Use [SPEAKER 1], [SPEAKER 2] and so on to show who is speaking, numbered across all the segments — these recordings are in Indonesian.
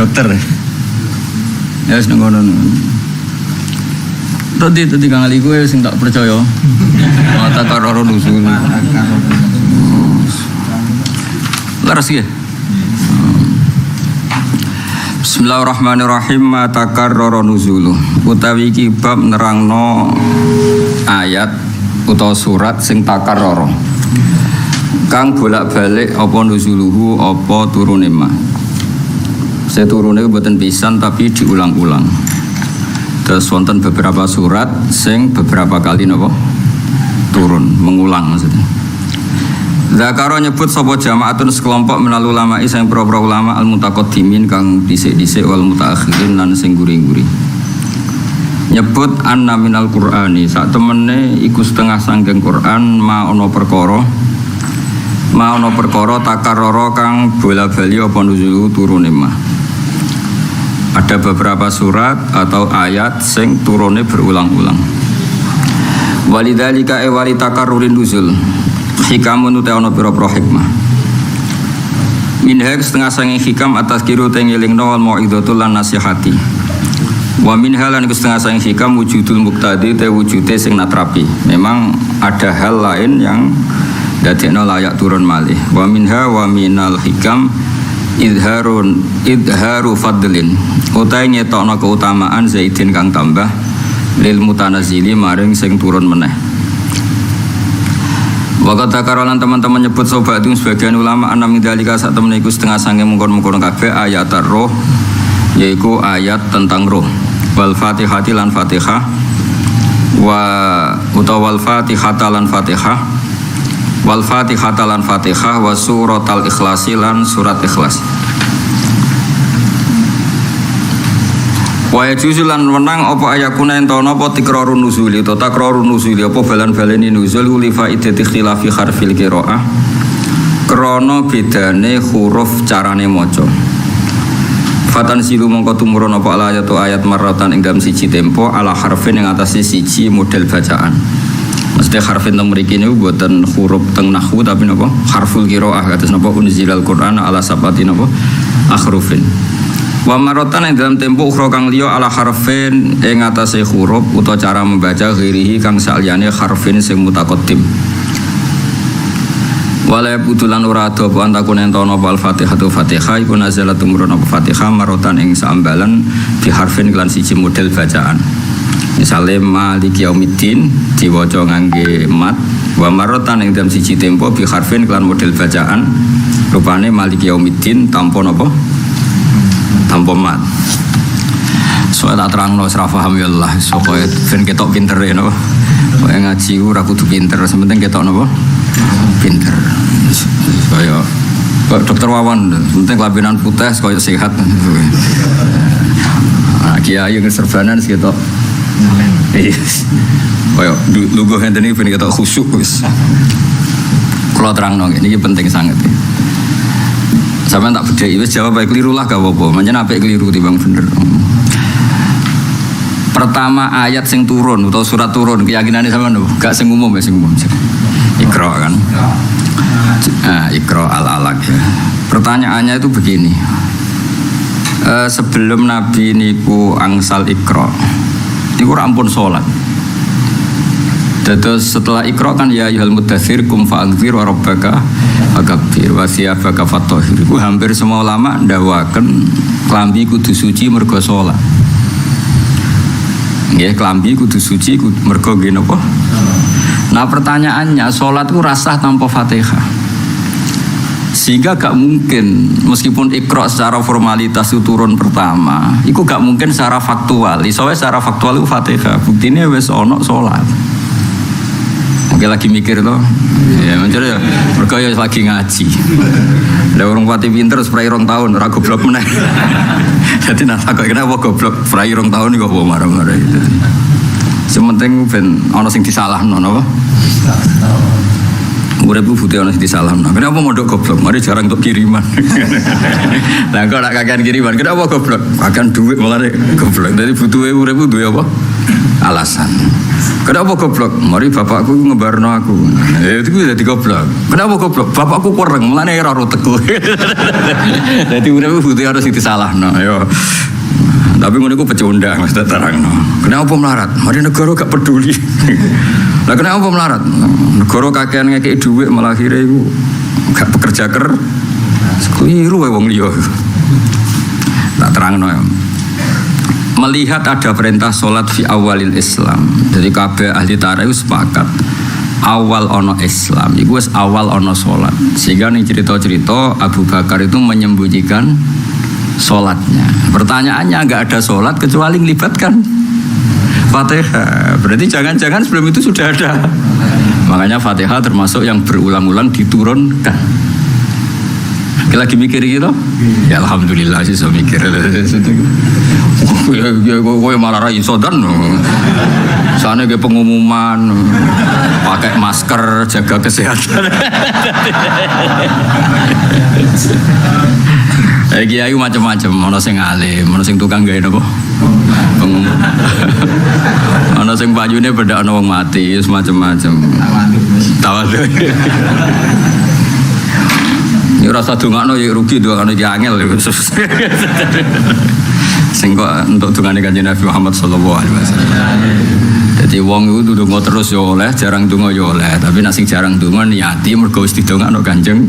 [SPEAKER 1] dokter. Ya wis ngono. Tadi kang ali kowe sing tak percaya. Mata karo nusul. Laras ya. Bismillahirrahmanirrahim. Mata karo nuzulu. Utawi iki bab nerangno ayat utawa surat sing takarrara. Kang bolak-balik apa nuzuluhu apa turune ma. Saya turune mboten pisan tapi diulang-ulang. Terus wonten beberapa surat sing beberapa kali napa turun, mengulang maksudnya. Zakaro nyebut sapa jamaatun sekelompok minal ulama sing pro-pro ulama al-mutaqaddimin kang dhisik-dhisik wal mutaakhirin lan sing guri-guri. Nyebut anna minal Qur'ani sak temene iku setengah sangking Quran ma ana perkara takarrara kang bola-bali apa nuzulu turune mah. Ada beberapa surat atau ayat sing turune berulang-ulang. Walidzalika wali takarrurin nuzul hikamun uta ana pira-pira hikmah. Minha setengah sanging hikam atas kiru teng elingno wal mau'izatul lan nasihati. Wa min halan setengah sanging hikam wujudul muqtadi te wujude sing natrapi. Memang ada hal lain yang dadekno layak turun malih. Wa minha wa minal hikam idharu fadlin utai ngetokno keutamaan zaidin kang tambah lil mutanazili maring sing turun meneh. Waqat takarolan teman-teman nyebut sobatun sebagian ulama anam midalika sak temene iku setengah sange mungkon-mungkon kabeh ayat ar-ruh yaiku ayat tentang ruh wal fatihati lan fatihah wal fatihata lan fatihah wal fatihata lan fatihah wa suratal ikhlasi lan surat ikhlas. Wa yajuzulan wenang apa ayakuna entono apa tikrarun nuzuli atau takrarun nuzuli apa balan-baleni nuzul li faidati khilafi harfil qiraah krana bedane huruf carane maca. Fatan silu mongko tumurun apa ayat marratan ing dalam siji tempo ala harfin ing atase siji model bacaan. Mesti harfin teng mriki niku boten huruf teng nahwu tapi napa harful qiraah kados napa unzilal Qur'an ala sabati napa akhrufin. Wa maratan ing dalam tempo ukhra kang liya ala harfin ing atase huruf utawa cara membaca ghirihi kang saliyane harfin sing mutaqaddim. Wala butulan ora ado apa antakun entono al-Fatihah tu Fatihah iku nazalat tumurun apa Fatihah maratan ing saambalan di harfin lan siji model bacaan. Misale Maliki Yaumiddin diwaca ngangge mat wa maratan ing dalam siji tempo bi harfin lan model bacaan rupane Maliki Yaumiddin tanpa napa tanpa mat. Soale tak terangno ora paham ya Allah supaya ben ketok pinter ya napa. Pokoke ngaji ora kudu pinter, sementing ketok napa pinter. Kaya Dokter Wawan, penting kelabinan putih kaya sehat. Nah, kiai ngeserbanan segitu. Iya. Kaya lugu ngene iki ben ketok khusyuk wis. Kula terangno iki penting sangat. Sampeyan tak bedheki wis jawab bae keliru lah gak apa-apa. Pancen apik keliru timbang bener. Pertama ayat sing turun atau surat turun keyakinane sampean lho, gak sing umum ya sing umum. Iqra kan. Iqra al-alaq. Pertanyaannya itu begini. Sebelum Nabi niku angsal Iqra. Niku rampun salat. Terus setelah Iqra kan ya ayyuhal muddatsir kum fa'anzir wa rabbaka fakabbir wa thiyabaka fatahhir. Ku hampir semua ulama ndawaken klambi kudu suci mergo salat. Nggih, klambi kudu suci mergo nggih napa? Nah, pertanyaannya salat ku rasah tanpa Fatihah. Sehingga gak mungkin meskipun Iqra secara formalitas itu turun pertama, itu gak mungkin secara faktual. Soalnya secara faktual itu Fatihah. Buktinya wis ono salat. Oke lagi mikir loh, ya mencari ya, mereka ya lagi ngaji. Ada orang pati pinter, seperai rong tahun, ragu goblok meneh. Jadi nak kok kenapa goblok, seperai rong tahun juga bawa marah-marah itu. Sementing ben ono sing disalahno, apa? Urip ku butuh ono sing disalahno. Kenapa modok goblok? Mari jarang untuk kiriman. Lah kok nak kakean kiriman, kenapa goblok? Kakean duit malah goblok. Jadi butuhe urip ku duwe apa? alasan. Kenapa goblok? Mari bapakku ngebarno aku. Itu jadi goblok. Kenapa goblok? Bapakku kurang, mulane ora teku. Dadi urip butuh harus disalahno, yo. Tapi ngono iku pecundang mesti terangno. Kenapa melarat? Mari negara gak peduli. Lah kenapa melarat? Negara kakean ngekeki dhuwit malah akhire iku gak bekerja keliru wae wong liya. Tak terangno ya. Melihat ada perintah sholat fi awalil Islam. Jadi kabeh ahli tarikh sepakat awal ono Islam iku wis awal ono sholat. Sehingga nih cerita-cerita Abu Bakar itu menyembunyikan sholatnya. Pertanyaannya enggak ada sholat kecuali melibatkan Fatihah. Berarti jangan-jangan sebelum itu sudah ada. Makanya Fatihah termasuk yang berulang-ulang diturunkan. Lagi mikir gitu? Ya alhamdulillah sih so mikir. Gue malah ra iso dan. Sana ke pengumuman pakai masker, jaga kesehatan. Kiai macam-macam, ono sing alim, ono sing tukang gawe napa? Pengumuman. Ono sing bajune bedak ono wong mati, semacam-macam. Tawadhu. Ya rasa dongakno ya rugi dongakno iki angel. Sing kok untuk dongane Kanjeng Nabi Muhammad sallallahu alaihi wasallam. Jadi wong iku ndonga terus ya oleh, jarang ndonga ya oleh, tapi nek sing jarang ndonga niati mergo wis didongakno Kanjeng.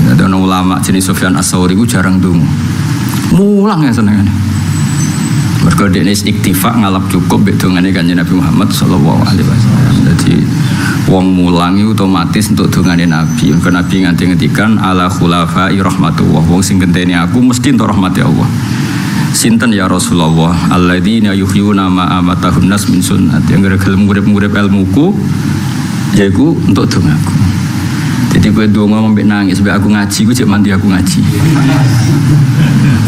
[SPEAKER 1] Ada ulama jenis Sufyan As-Tsauri ku jarang ndonga. Mulang ya senengane. Mergo dekne iktifa ngalap cukup mek dongane Kanjeng Nabi Muhammad sallallahu alaihi wasallam. Jadi wong mulang itu otomatis untuk dongane Nabi. Karena Nabi nganti-ngantikan ala khulafai rahmatullah. Wong sing genteni aku mesti entuk rahmati Allah. Sinten ya Rasulullah alladzina yuhyuna ma amatahun nas min sunnat. Yang gelem ngurip-ngurip ilmuku yaiku untuk dongaku. Jadi kowe donga mbek nangis mbek aku ngaji ku cek mandi aku ngaji.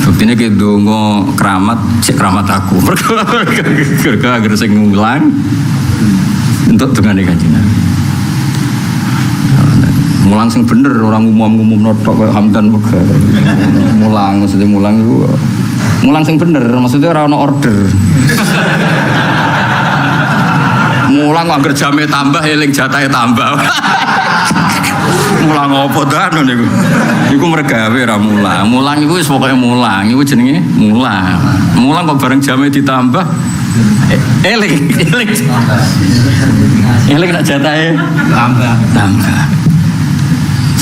[SPEAKER 1] Buktine ke donga keramat cek keramat aku. Mergo agar sing mulang untuk dongane Kanjeng Nabi. Mulang sing bener orang umum notok kayak Hamdan Mekar. Mulang maksudnya mulang itu mulang sing bener maksudnya ora ono order. Mulang kok anggere jame tambah eling jatahe tambah. Mulang opo ta niku? Iku mergawe ra mulang. Mulang iku wis pokoke mulang, iku jenenge mulang. Mulang kok bareng jame ditambah eling nak jatahe tambah.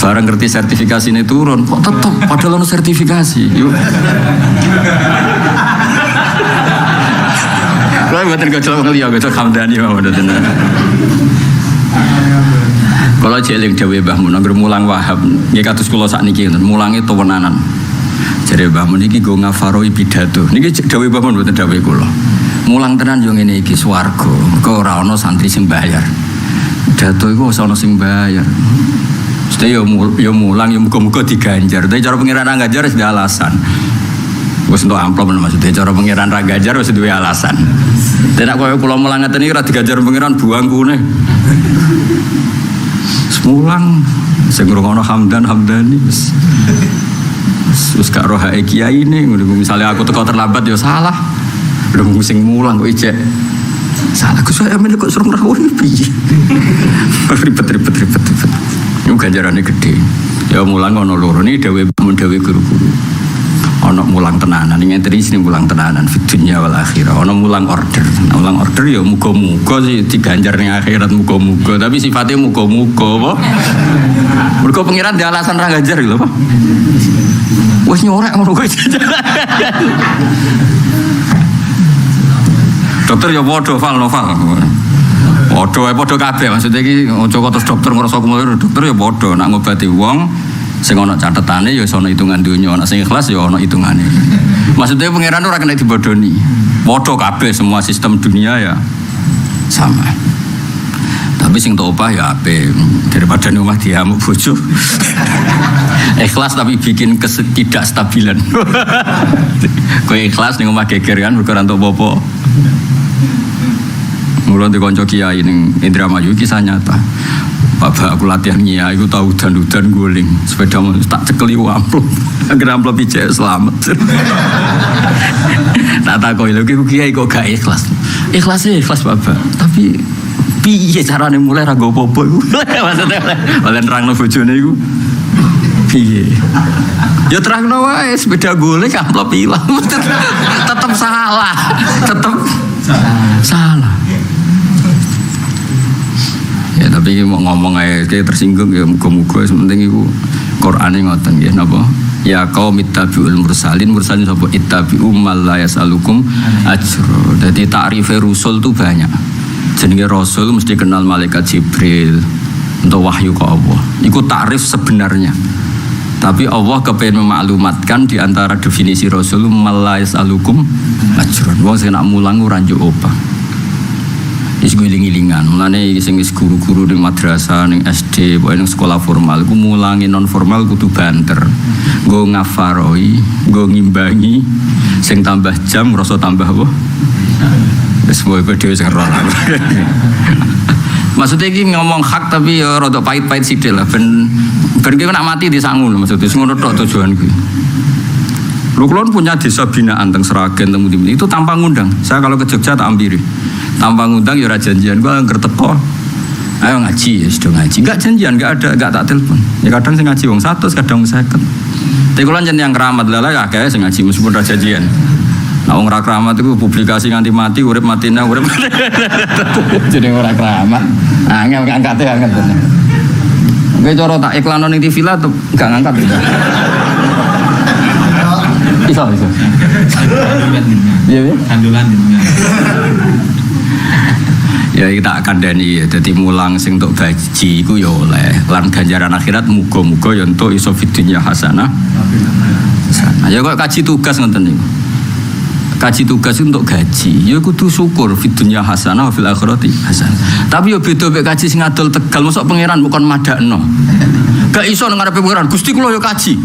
[SPEAKER 1] Barang ngerti sertifikasi ini turun, kok tetap padahal ono sertifikasi. Yuk. Kalau buatan gajah ngeliat gajah Hamdani mau ada tenar. Kalau jeling Dewi Bahmun, agar mulang Wahab, dia katus kulo saat niki, mulang itu tewenanan. Jadi Bahmun niki go ngafaroi pidato, niki Dewi Bahmun buatan Dewi kulo. Mulang tenan yang ini iki swargo, kau rano santri sing bayar. Pidato itu sono sing bayar. Jadi yo mulang yo muga-muga diganjar. Tapi cara pengiran ra ganjar wis alasan. Wis entuk amplop maksudnya cara pengiran ra ganjar wis duwe alasan. Nek koyo kula mulang ngeten iki ra diganjar pengiran buangkune. Mulang sing ngrungokno Hamdani wis gak roh hae kiai ne ngono misale aku teko terlambat yo salah. Lho sing mulang kok ijek salah Gus saya men kok suruh ngrawuh piye. Ribet. Itu ganjarannya gede. Ya mulang ono loro ini dewe guru-guru. Ono mulang tenanan, ini sini mulang tenanan. Fitunya wal akhirah. Ono mulang order. Nah, mulang order ya muga-muga sih diganjar ning akhirat muga-muga. Tapi sifatnya muga-muga, apa? Mergo pengiran di alasan ra ganjar lho, apa? Wes nyorek ngono kuwi. Dokter ya padha novel. Padha kabeh maksudnya iki aja kok terus dokter ngrasa kuwi dokter ya padha nak ngobati wong sing ana catetane ya ana hitungan donya ana sing ikhlas ya ana hitungane. Maksudnya pangeran ora kena dibodoni. Padha kabeh semua sistem dunia ya sama. Tapi sing tobat ya apik daripada rumah diamuk bojo. Ikhlas tapi bikin ketidakstabilan. Kowe ikhlas ning omah geger kan mergo ora entuk apa-apa. Mulai dikonco kiai ning Indramayu kisah nyata. Bapak aku latihan nyia, aku tahu udan guling, sepeda tak cekeli amplop, agar amplop ijek selamat. Tak takoi lagi aku kiai kok gak ikhlas. Ikhlas Bapak, tapi piye carane mulai ra gopo apa iku? Maksudnya oleh nerangno bojone iku. Piye? Ya terangno wae sepeda guling amplop ilang. Tetep salah. Ya tapi mau ngomong aja kayak tersinggung ya muga-muga sementing iku Qur'ane ngoten nggih napa ya qaum ittabi'ul mursalin sapa ittabi'u mal la yasalukum ajra. Dadi takrife rasul itu banyak. Jenenge rasul mesti kenal malaikat Jibril untuk wahyu ke Allah. Iku takrif sebenarnya. Tapi Allah kepengen memaklumatkan di antara definisi rasul mal la yasalukum ajra. Wong sing nak mulang ora njuk opah. Is guling-gilingan, mulane sing guru-guru ning madrasah, ning SD, pokoke ning sekolah formal, ku mulangi non formal kudu banter. Nggo ngafaroi, nggo ngimbangi, sing tambah jam ngrasa tambah apa? Wis pokoke dhewe sing ora. Maksudnya iki ngomong hak tapi ya rada pahit-pahit sithik lah ben ki nak mati disangu lho maksudnya ngono tok tujuanku. Lu kulon punya desa binaan teng Sragen teng ndi itu tanpa ngundang. Saya kalau ke Jogja tak ampiri. Tanpa ngundang ya ora janjian, gua angker teko. Ayo ngaji ya, sudah ngaji. Enggak janjian, enggak tak telepon. Ya kadang sing ngaji wong 100, kadang 50. Tapi kula jeneng yang keramat lah ya akeh sing ngaji meskipun ora janjian. Nah wong ora keramat itu publikasi nganti mati, urip matine urip. Jeneng ora keramat. Angel ngangkate angel tenan. Kowe cara tak iklan ning TV lah enggak ngangkat gitu. Iso. Iya, kandulan. Ya kita akan dani ya, jadi mulang sing untuk baji iku ya oleh lan ganjaran akhirat muga-muga ya untuk iso fidunya hasanah. Ya kok kaji tugas ngoten niku. Kaji tugas untuk gaji, ya kudu syukur fidunya hasanah fil akhirati hasanah. Tapi yo beda mek kaji sing adol Tegal mosok pangeran bukan madakno. Gak iso nang ngarepe pangeran, Gusti kula yo kaji.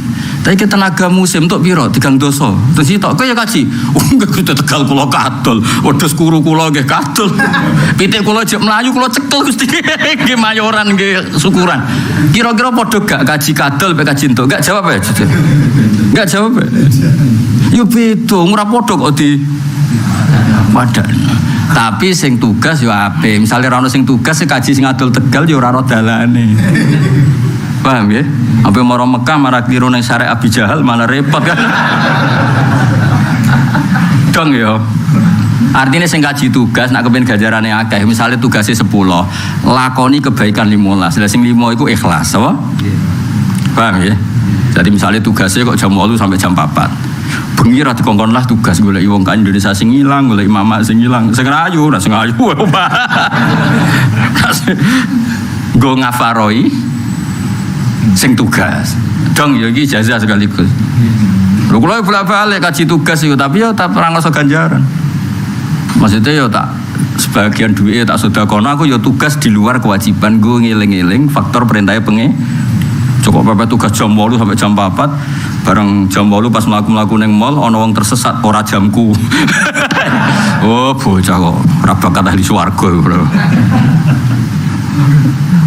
[SPEAKER 1] Tapi kita tenaga musim untuk piro 3 dosa. Terus itu kaya kaji. Enggak kita Tegal kula kadol. Wedhus kuru kula nggih kadol. Pitik kula jek mlayu kula cekel Gusti. Nggih mayoran nggih syukuran. Kira-kira padha gak kaji kadol mek kaji entuk? Enggak jawab ya. Enggak jawab. Yo beda ora padha kok di padan. Tapi sing tugas yo apik. Misale ora ono sing tugas kaji sing adol Tegal yo ora ono dalane. Paham ya? Apa mau Mekah marah kiro neng syariat Abi Jahal malah repot kan? Dong ya. Artinya sing kaji tugas nak kepen ganjarane akeh. Misalnya tugasnya 10, lakoni kebaikan 15. Lah sing 5 iku ikhlas, apa? Paham ya? Jadi misalnya tugasnya kok jam 8 sampai jam 4. Bengi ra dikongkon lah tugas golek wong kan Indonesia sing ilang, golek mama sing ilang. Sing ayu, sing ayu. Go ngafaroi sing tugas. Dong ya iki jazah sekaligus. Lho kula bolak-balik kaji tugas iku tapi ya tak ora ngrasa ganjaran. Maksudnya ya tak sebagian duit tak sedakono aku ya tugas di luar kewajiban go ngeling-eling faktor perintahnya pengen. Cukup pepet tugas jam 8 sampai jam 4. Bareng jam 8 pas mlaku-mlaku ning mall ana wong tersesat ora jamku. Oh bocah kok ora bakat ahli swarga bro.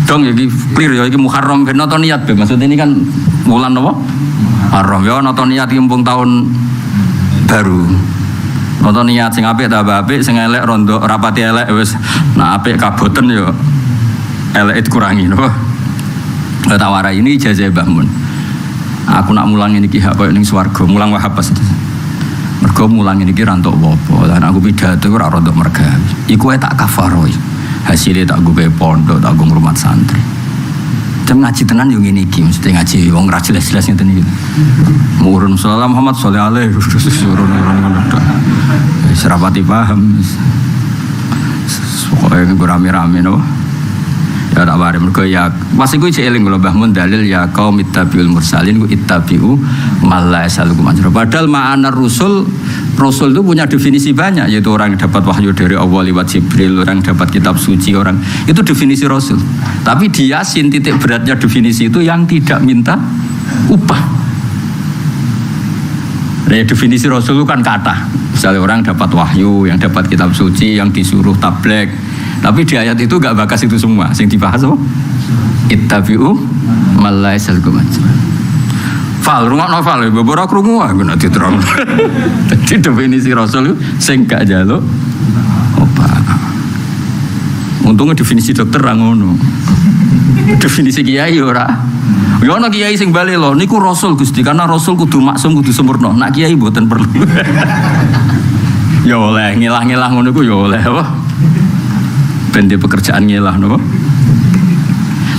[SPEAKER 1] Dong ya clear ya iki Muharram ben nonton niat be. Maksud ini kan bulan apa? Muharram ya nonton niat mumpung tahun baru. Nonton niat sing apik ta apik, sing elek rondo rapati elek wis. Nah apik kaboten ya elek dikurangi napa. Tak warai ini ijazah Mbah Mun. Aku nak mulang niki hak koyo ning swarga, mulang wahabas. Mergo mulang niki ra entuk apa-apa. Lan aku pidato ora rodok mergawi. Iku tak kafaroi. Hasilnya tak gue pondok, tak gue ngurmat santri. Jam ngaji tenan yang ini iki, mesti ngaji wong ra jelas-jelas ngeten iki. Murun sallallahu Muhammad sallallahu alaihi wasallam. Serapati paham. Pokoke gue rame-rame no. Ya tak bare mergo ya pas iku cek eling kula Mbah Mun dalil ya qaum ittabiul mursalin ku ittabiu malla yasalukum ajra. Padahal ma'anar rasul itu punya definisi banyak, yaitu orang yang dapat wahyu dari Allah lewat Jibril, orang yang dapat kitab suci, orang itu definisi rasul. Tapi di Yasin titik beratnya definisi itu yang tidak minta upah. Nah, definisi rasul itu kan kata. Misalnya orang dapat wahyu, yang dapat kitab suci, yang disuruh tablek. Tapi di ayat itu gak bakas itu semua. Yang dibahas apa? ittabi'u man la yasalkum. Fal rumah novel beberapa krungu aku nak diterang. Dadi definisi rasul sing gak njaluk obat. Untungnya definisi dokter ra ngono. Definisi kiai ora. Ya ana kiai sing bali lho niku rasul Gusti karena rasul kudu maksum kudu sempurna. Nak kiai mboten perlu. Ya oleh ngilah-ngilah ngono iku ya oleh apa? Ben di pekerjaan ngilah napa?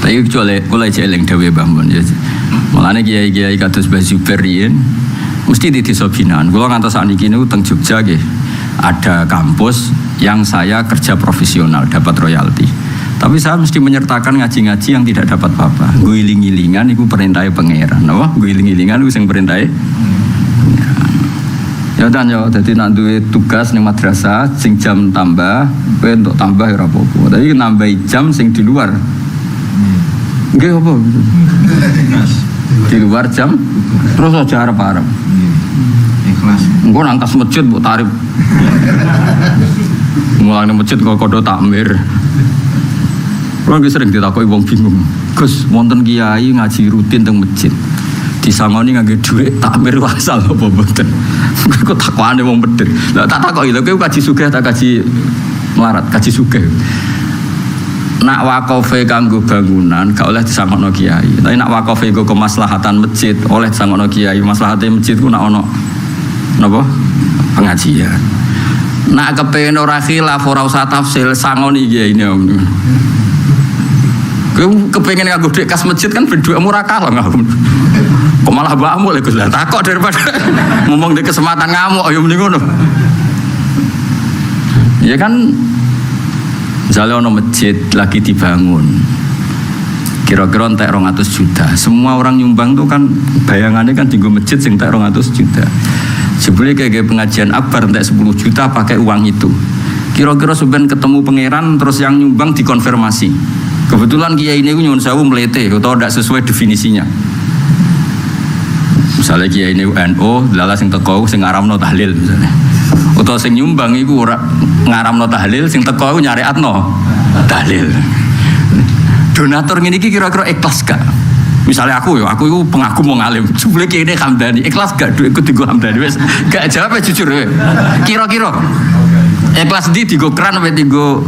[SPEAKER 1] Tapi kula eling dawuh Mbah Mun ya. Mulane kiai-kiai kados Mbah Zubair riyen mesti di desa binaan. Kula ngantos sakniki niku teng Jogja nggih. Ada kampus yang saya kerja profesional dapat royalti. Tapi saya mesti menyertakan ngaji-ngaji yang tidak dapat apa-apa. Guiling-gilingan itu perintahnya pangeran. Napa? Guiling-gilingan itu sing perintahnya. Ya dan ya dadi nak duwe tugas ning madrasah sing jam tambah, kowe entuk tambah ora apa-apa. Tapi nambahi jam sing di luar. Nggih apa? Di luar jam terus aja arep-arep. Ikhlas. Engko nang kas masjid mbok tarif. Mulane masjid kok kodo takmir. Kulo sering ditakoki wong bingung. Gus, wonten kiai ngaji rutin teng masjid. Disangoni nganggo dhuwit takmir wasal apa mboten. Kok takwane wong bener. Lah tak takoki lho kowe kaji sugih tak kaji melarat, kaji sugih. Nak wakofe kanggo bangunan gak oleh disangkno kiai. Tapi nak wakofe nggo kemaslahatan masjid oleh disangkno kiai. Maslahate masjid ku nak ono napa? Pengajian. Nak kepengin ora khilaf ora usah tafsir sangoni kiai ini om. Kowe kepengin nganggo dhek kas masjid kan ben dhuwit murah kalah ngomong. Kok malah mbakmu lek Gus lah takok daripada ngomong di kesempatan ngamuk ya mending ngono. Ya kan misalnya ono masjid lagi dibangun. Kira-kira entek 200 juta. Semua orang nyumbang tuh kan bayangannya kan dienggo masjid sing entek 200 juta. Sebelumnya kayak pengajian akbar entek 10 juta pakai uang itu. Kira-kira sebenarnya ketemu pangeran terus yang nyumbang dikonfirmasi. Kebetulan kiai ini nyuwun sewu melete atau tidak sesuai definisinya. Misalnya kiai ini NU, lala sing teko sing ngaramno tahlil misalnya. Atau sing nyumbang iku ora ngaramno tahlil, sing teko iku nyariatno tahlil. Donatur ngene iki kira-kira ikhlas gak? Misalnya aku iku pengagum wong alim. Sebule kiai ini Hamdani, ikhlas gak duitku digo Hamdani wis gak jawab jujur we. Kira-kira ikhlas di digo keran apa digo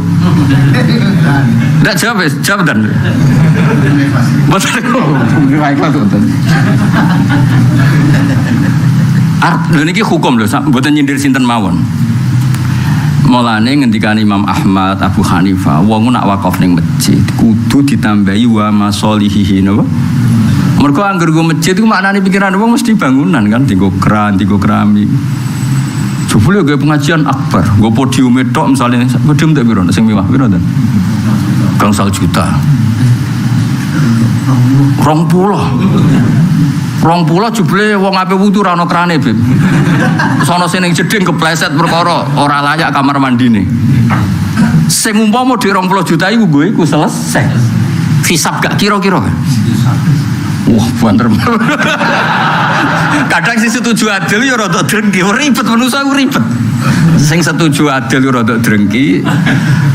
[SPEAKER 1] ndak jawab dan betul ikhlas betul lho niki hukum lho mboten nyindir sinten mawon. Mulane ngendikan Imam Ahmad, Abu Hanifah wong nak wakaf ning masjid kudu ditambahi wa masolihihi napa. Mergo angger go masjid ku maknane pikiran wong mesti bangunan kan digo keran, digo keramik. Jebule gawe pengajian akbar, nggo podium tok misalnya podium tak piro sing mewah piro ta? 2 juta. 20 jebule wong ape wudu ora ono krane, Beb. Sono sing ning jeding kepleset perkara ora layak kamar mandine. Sing umpama di 20 juta iku gue iku selesai. Hisab gak kira-kira. Wah, banter. Kadang sing setuju adil ya rada drengki, ribet manusa ku ribet. Sing setuju adil ya rada drengki,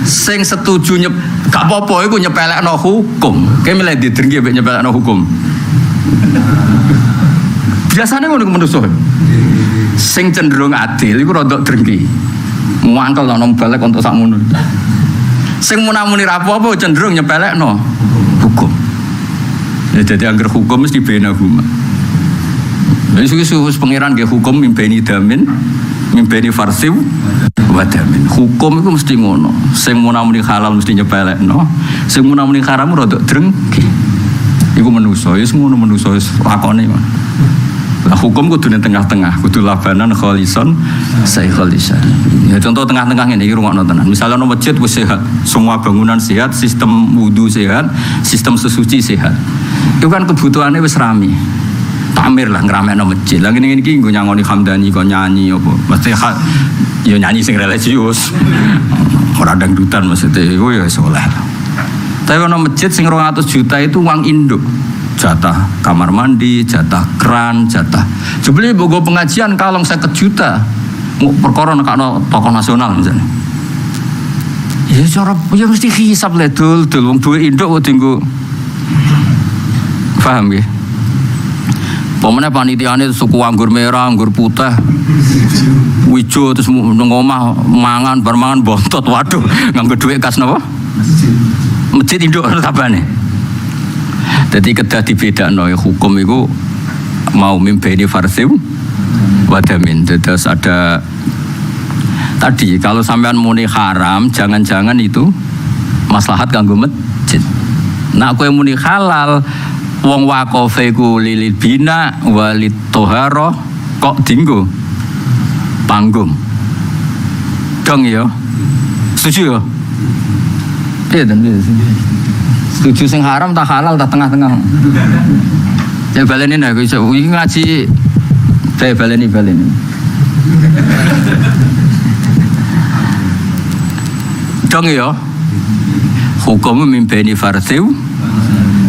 [SPEAKER 1] sing setuju gak apa-apa iku nyepelekno hukum. Kae milih didrengki mek nyepelekno hukum. Biasane ngono ku manusa. Sing cenderung adil iku rada drengki. Muangkel nang balik untuk sakmono. Sing munamuni ra apa-apa cenderung nyepelekno hukum. Ya jadi angger hukum mesti bena huma. Yesus pangeran nggih hukum mimpeni damin, mimpeni farsiw wa damin. Hukum itu mesti ngono. Sing munamuni halal mesti nyepelekno, sing munamuni haram rada drengki. Iku manusa, ya ngono manusa wis lakone. Lah hukum kudu ning tengah-tengah, kudu labanan kholison saiholisan. Ya contoh tengah-tengah ngene iki rungokno tenan. Misalnya ono masjid wis sehat, semua bangunan sehat, sistem wudu sehat, sistem sesuci sehat. Itu kan kebutuhannya wis rame. Takmir lah ngramekno masjid. Lah ngene iki nggo nyangoni Hamdani kok nyanyi apa. Mesti ya nyanyi sing religius. Ora dangdutan maksudnya iku ya saleh. Tapi ono masjid sing 200 juta itu uang induk. Jatah kamar mandi, jatah keran, jatah. Sebelum bogo pengajian kalong 50 juta. Perkara nekakno tokoh nasional misalnya. Ya cara ya mesti hisab le dul wong duwe induk kok dienggo Paham ya? Pemene panitiane suku anggur merah, anggur putih, wijo terus nang omah mangan bar mangan bontot. Waduh, nganggo dhuwit kas napa? Masjid induk tabane. Dadi kedah dibedakno hukum iku mau mimpeni farsim wadamin. Terus ada tadi kalau sampean muni haram, jangan-jangan itu maslahat kanggo masjid. Nah kowe muni halal, wong wakofe ku lilil bina walid toharo kok dinggo panggung dong ya, setuju ya? Iya dan setuju sing haram tak halal tak tengah-tengah. Ya baleni aku iso iki ngaji baleni. Dong ya. Hukum mimpeni farsiw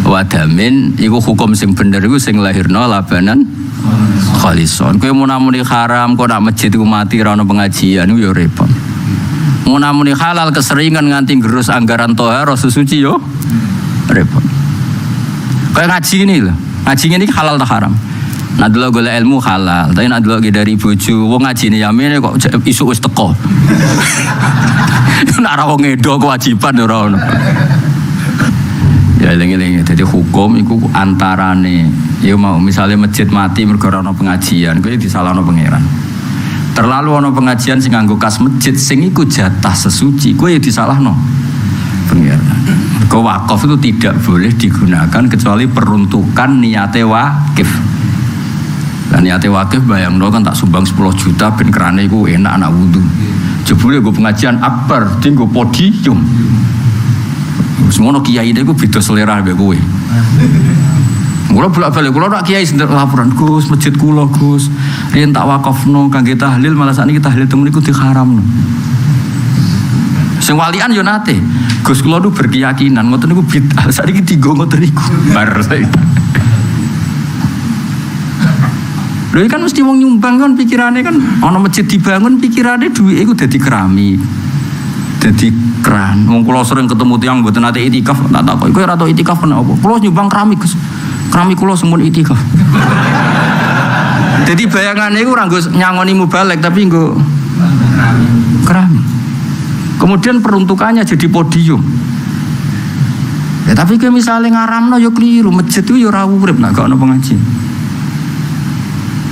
[SPEAKER 1] wadamin iku hukum sing bener iku sing lahirna labanan khalison. Kowe munamuni haram kok nak masjid iku mati ra ono pengajian iku ya repot. Munamuni halal keseringan nganti gerus anggaran toharo susuci yo repot. Kayak ngaji ini lho. Ngaji ini halal tak haram? Nak delok golek ilmu halal, tapi nak delok dari bojo wong ngajine yamene kok isuk wis teko. Nak ra wong edo kewajiban ora ono. Ya eling-eling dadi hukum iku antarane ya mau misalnya masjid mati mergo ora ono pengajian, kuwi disalahno pangeran. Terlalu ono pengajian sing nganggo kas masjid sing iku jatah sesuci, kuwi disalahno pangeran. Mergo wakaf itu tidak boleh digunakan kecuali peruntukan niate wakif. Lah niate wakif bayangno kan tak sumbang 10 juta ben kerane iku enak anak wudu. Jebule nggo pengajian akbar, dinggo podium. Semono kiai niku beda selera mbek kowe. Mula bolak-balik kula nak kiai sendiri laporan, Gus, masjid kula Gus, riyen tak wakafno kangge tahlil malah sakniki tahlil temu niku diharamno. Sing walian yo nate. Gus kula nu berkeyakinan ngoten niku bid'ah, sakniki dienggo ngoten niku. Bar saiki. Lha kan mesti wong nyumbang kan pikirane kan ana masjid dibangun pikirane duwike iku dadi keramik. Dadi keran. Wong kula sering ketemu tiyang mboten nate itikaf, tak takoki kowe ora tau itikaf kenapa? Kula nyumbang keramik, Gus. Keramik kula semun itikaf. Jadi bayangane iku ora nggo nyangoni mubalek tapi nggo keramik. Kemudian peruntukannya jadi podium. Ya tapi kowe misale ngaramno ya keliru, masjid itu ya ora urip nek gak ono pengajian.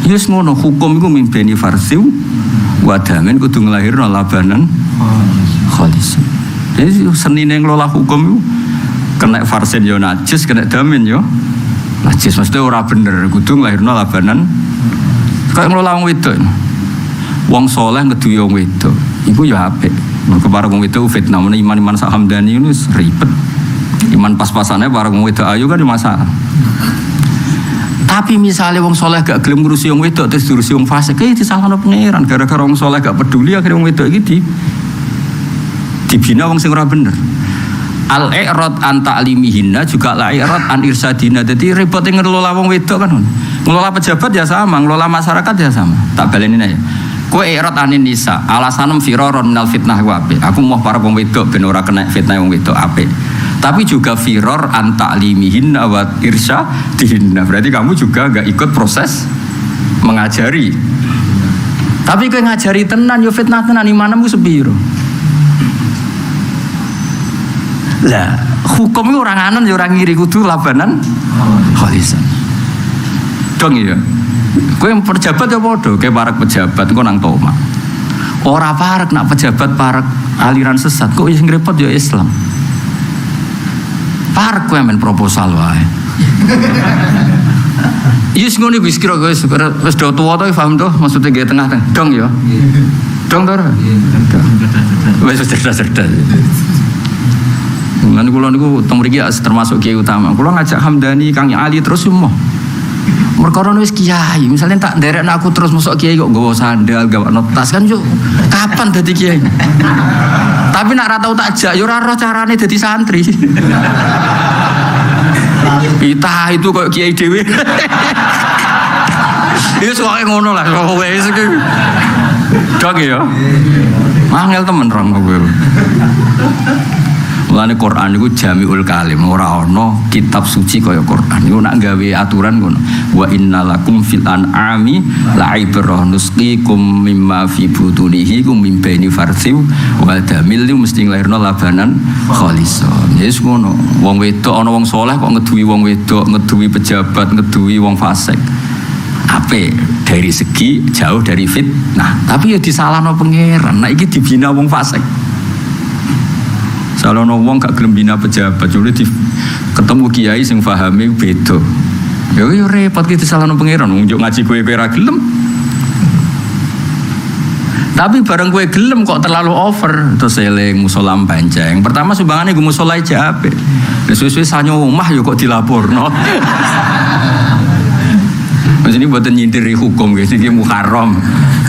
[SPEAKER 1] Yes ngono, hukum iku mimpeni farsiw wadamen kudu nglahirno labanan khalis. Jadi senine ngelola hukum itu kena farsin yo najis, kena damin yo najis, mesti ora bener, kudu nglahirno labanan. Kayak ngelola wong wedok. Wong saleh ngeduwe wong wedok, iku ya apik. Mergo para wong wedok fitnah, men iman sak hamdani itu ribet. Iman pas-pasane para wong wedok ayu kan masalah. Tapi misalnya wong soleh gak gelem ngurusi wong wedok terus ngurusi wong fasik, iki disalahno pangeran gara-gara wong soleh gak peduli akhirnya wong wedok iki dibina wong sing ora bener. Al-i'rad an ta'limihinna juga al-i'rad an irsadina. Jadi repotnya ngelola wong wedok kan. Ngelola pejabat ya sama, ngelola masyarakat ya sama. Tak baleni aja. Kowe i'rad anin nisa, alasanum firaron minal fitnah wa apik. Aku mau para wong wedok ben ora kena fitnah wong wedok apik. Tapi juga firor an ta'limihinna wa irsyadihinna. Berarti kamu juga enggak ikut proses mengajari. Tapi kowe ngajari tenan yo fitnah tenan imanmu sepiro. Lah, hukum itu orang anan ya orang ngiri kudu labanan khalisan. Dong ya. Kowe yang pejabat ya bodoh, kayak parak pejabat kok nang toma. Ora parak nak pejabat parak aliran sesat, kok yang repot ya Islam. Parak kowe men proposal wae. Yes ngono wis kira guys, wis do tuwa to paham to maksudnya ge tengah-tengah. Dong ya. Dong to. Wis cerdas-cerdas. Lan kula niku teng mriki termasuk kiai utama. Kula ngajak Hamdani, Kang Ali terus semua. Merkara wis kiai, misalnya tak nderekno aku terus mosok kiai kok nggawa sandal, gawa tas kan yo kapan dadi kiai. Tapi nek ora tau tak ajak yo ora roh carane dadi santri. Kita itu kok kiai dhewe. Wis kok ngono lah, wis iki. Dok ya. Angel temen rong kowe. Mulane Quran iku jamiul kalim, ora ana kitab suci kaya Quran. Iku nak gawe aturan ngono. Wa innalakum fil an'ami la'ibrah nusqikum mimma fi butunihi kum mim baini farsiw wa damil mesti nglairno labanan khalisan. Yes ngono. Wong wedok ana wong saleh kok ngeduwi wong wedok, ngeduwi pejabat, ngeduwi wong fasik. Ape dari segi jauh dari fitnah. Tapi ya disalahno pangeran. Nah iki dibina wong fasik. Salono wong gak gelem bina pejabat, jadi ketemu kiai sing pahame beda. Ya yo repot ki disalahno pangeran, njuk ngaji kowe ora gelem. Tapi bareng kowe gelem kok terlalu over, terus eling musala Banjeng. Pertama sumbangane gue musala aja apik. Suwe-suwe sanyo omah yo kok dilaporno. Mas ini buatan nyindiri hukum guys, ini muharram.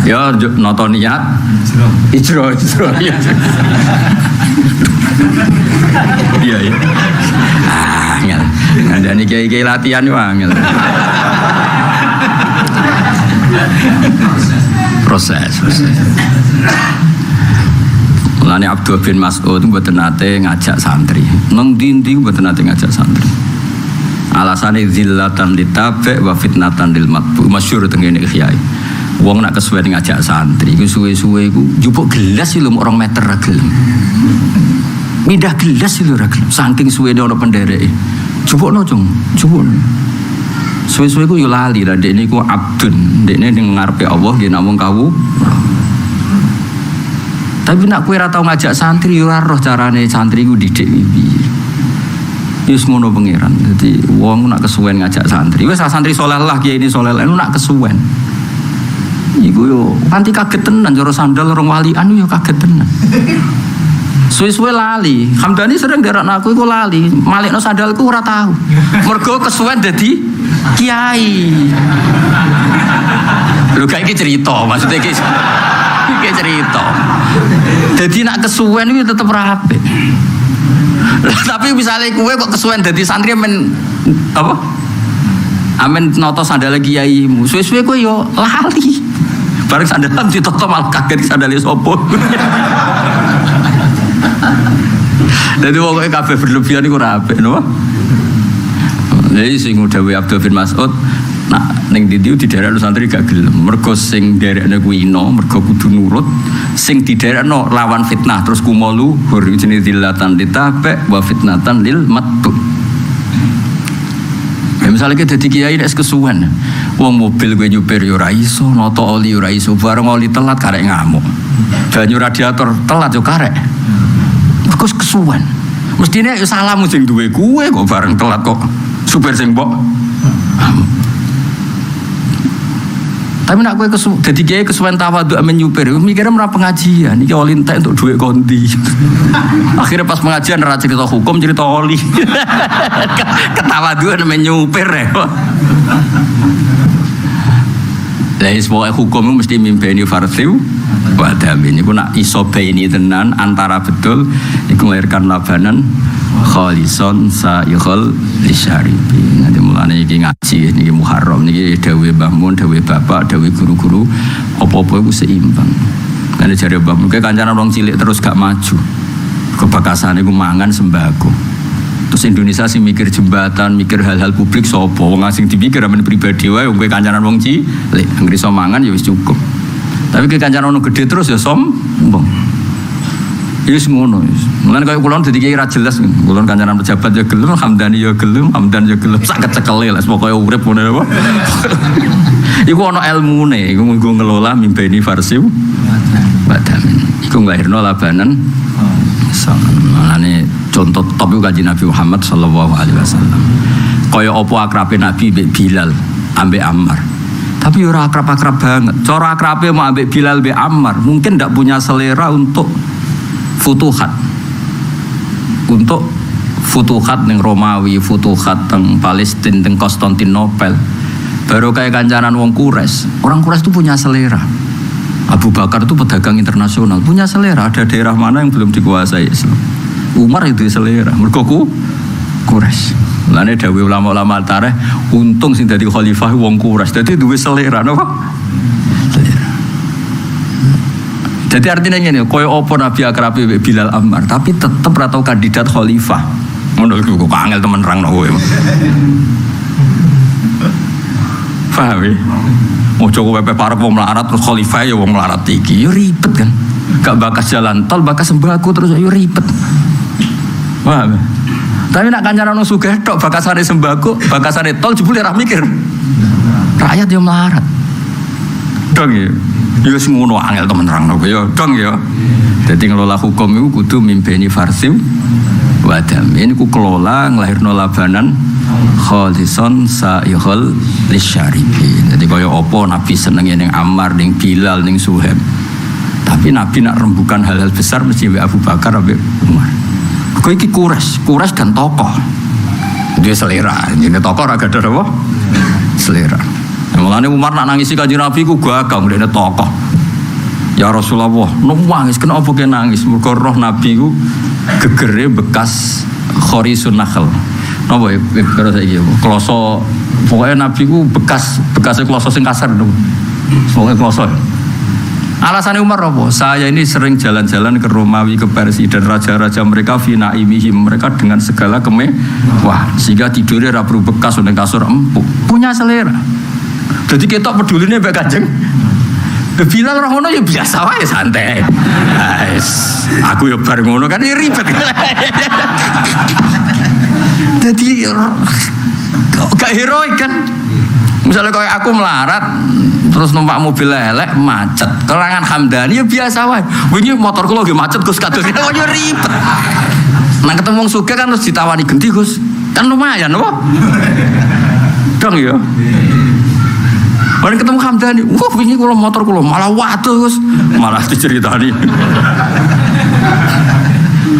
[SPEAKER 1] Ya nonton niat, ijro. Iya. Angel. Ada nih kiai latihan yo angel. Proses. Mulane Abdul bin Mas'ud mboten nate ngajak santri. Nang ndi mboten nate ngajak santri. Alasane zillatan litabe wa fitnatan lil matbu. Masyhur teng ngene kiai. Wong nak kesuwen ngajak santri iku suwe-suwe iku njupuk gelas lho 2 meter ra gelem. Midah gelas lho ra gelem. Saking suwene ana pendereke. Jupukno, Cung. Jupukno. Suwe-suwe iku yo lali lah ndek niku abdun. Ndekne ning ngarepe Allah nggih namung kawu. Tapi nak kowe ora tau ngajak santri yo ora roh carane santri iku didik piye. Wis ngono pangeran. Dadi wong nak kesuwen ngajak santri. Wis santri saleh lah kiai ini saleh lah nak kesuwen. Iku yo kanthi kaget tenan cara sandal orang walian yo kaget tenan. Suwe-suwe lali. Hamdani sering nderakno aku iku lali. Malikno sandalku ora tahu. Mergo kesuwen dadi kiai. Lho kae iki cerita, maksudnya iki cerita. Dadi nak kesuwen iki tetep rapi. Tapi misalnya kowe kok kesuwen dadi santri men apa? Amen noto sandal kiaimu. Suwe-suwe kowe yo lali. Bareng sandalan ditoto malah kaget sandale sapa. Dadi wong kowe kabeh berlebihan iku ora apik, napa? Lha sing dawuh Abdul bin Mas'ud, nak ning ndi di daerah santri gak gelem. Mergo sing derekne kuwi ino, mergo kudu nurut. Sing diderekno lawan fitnah terus kumolu hur jenenge zillatan litabe wa fitnatan lil matbu. Misalnya kita dadi kiai nek kesuwen, wong mobil gue nyupir yo ora iso, noto oli ora iso, bareng oli telat karek ngamuk. Banyu radiator telat yo karek. Terus kesuwen. Mestine yo salam sing duwe kuwe kok bareng telat kok supir sing mbok. Tapi nak kowe dadi kiai kesuwen tawadhu amen nyupir, mikire ora pengajian, iki oli entek untuk duit konti. Akhirnya pas pengajian ora cerita hukum, cerita oli. Ketawadhuan amen nyupir ya. Lah semua hukum mesti mimpeni farsiw wa damin. Iku nak iso baini tenan antara betul iku melahirkan labanan khalison sa'ikhul lisyaribi. Nanti mulane iki ngaji niki Muharram niki dawuhe Mbah Mun, dawuhe bapak, dawuhe guru-guru apa-apa iku seimbang. Karena jare Mbah Mun kancanan wong cilik terus gak maju. Kebakasane iku mangan sembako. Terus Indonesia sih mikir jembatan, mikir hal-hal publik sapa? Wong asing dipikir amen pribadi wae wong kowe kancanan wong cilik, anggere iso mangan ya wis cukup. Tapi ke kancanan ono gede terus ya sombong. Wis ngono wis. Mulane kaya kula dadi kiai ra jelas. Kula kancanan pejabat ya gelem, Hamdani ya gelem, Hamdan ya gelem, sak kecekele lah pokoke urip ngono apa. Iku ana ilmune, iku nggo ngelola mimpeni farsiw badan. Iku nglahirno labanan. Mulane contoh top iku Kanjeng Nabi Muhammad sallallahu alaihi wasallam. Kaya apa akrabe Nabi mbek Bilal ambek Ammar. Tapi ora akrab-akrab banget. Cara akrabe mau ambek Bilal mbek Ammar, mungkin ndak punya selera untuk futuhat. Untuk futuhat ning Romawi, futuhat teng Palestina, teng Konstantinopel. Baru kayak kancanan wong Quraisy. Orang Quraisy itu punya selera. Abu Bakar itu pedagang internasional, punya selera. Ada daerah mana yang belum dikuasai Islam. Umar itu selera. Mergo Quraisy. Lane dawuh ulama-ulama tarikh, untung sing dadi khalifah wong Quraisy. Dadi duwe selera napa? Selera. Jadi artinya ini, koyo opo Nabi akrabi Bilal Ammar, tapi tetap atau kandidat khalifah. Menurut gue kok angel temen rang no kowe. Paham ya? Ojo kowe parep wong melarat terus khalifah ya wong melarat iki, yo ribet kan. Gak bakas jalan tol, bakas sembako terus yo ribet. Paham ya? Tapi nak kancanan wong sugih tok bakasane sembako, bakasane tol jebule ra mikir. Rakyat yo melarat. Dong ya. Yo wis ngono angel temen nerangno yo dong ya. Dadi ngelola hukum iku kudu mimpeni farsim wa damin ku kelola nglahirno labanan khalison saihul lisyaribin. Jadi kaya apa Nabi senenge ning Ammar, ning Bilal, ning Suhaib. Tapi Nabi nak rembukan hal-hal besar mesti Abu Bakar sampai Umar. Kok iki kuras dan tokoh. Dia selera. Ini tokoh ora gadah apa? Selera. Mulane Umar nak nangisi Kanjeng Nabi ku gagang dene tokoh. Ya Rasulullah, nangis kenapa ke nangis? Mergo roh Nabi ku gegere bekas khorisun nakhl. Napa ya karo saiki ya? Kloso pokoke Nabi ku bekasnya kloso sing kasar lho. Pokoke kloso. Alasannya Umar apa? Saya ini sering jalan-jalan ke Romawi, ke Persia dan raja-raja mereka fina imihim, mereka dengan segala wah sehingga tidurnya ra perlu bekas ning kasur empuk. Punya selera. Jadi kita pedulinya mbek Kanjeng. Bilal roh ngono ya biasa wae santai. Aku ya bar ngono kan ribet. Jadi gak heroik kan. Misalnya kayak aku melarat terus numpak mobil elek macet kelangan Hamdani ya biasa wae. Wingi motorku lagi macet Gus kados kene yo ribet. Nang ketemu wong sugih kan terus ditawani genti Gus. Kan lumayan apa? Dong ya. Bareng ketemu Hamdani, wah wingi kula motor kula malah waduh Gus. Malah diceritani.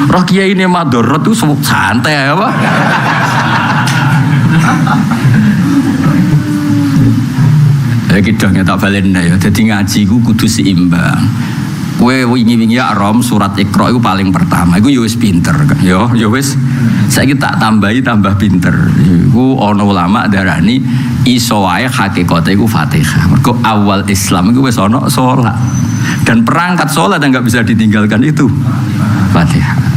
[SPEAKER 1] Roh kiai ini madorot tuh santai apa? Ya kidangnya tak balen ya. Jadi ngaji ku kudu seimbang. Kowe wingi-wingi Rom surat Iqra itu paling pertama. Iku ya wis pinter kan. Ya wis saiki tak tambahi tambah pinter. Iku ana ulama darani iso wae hakikate iku Fatihah. Mergo awal Islam iku wis ana salat. Dan perangkat salat yang enggak bisa ditinggalkan itu Fatihah.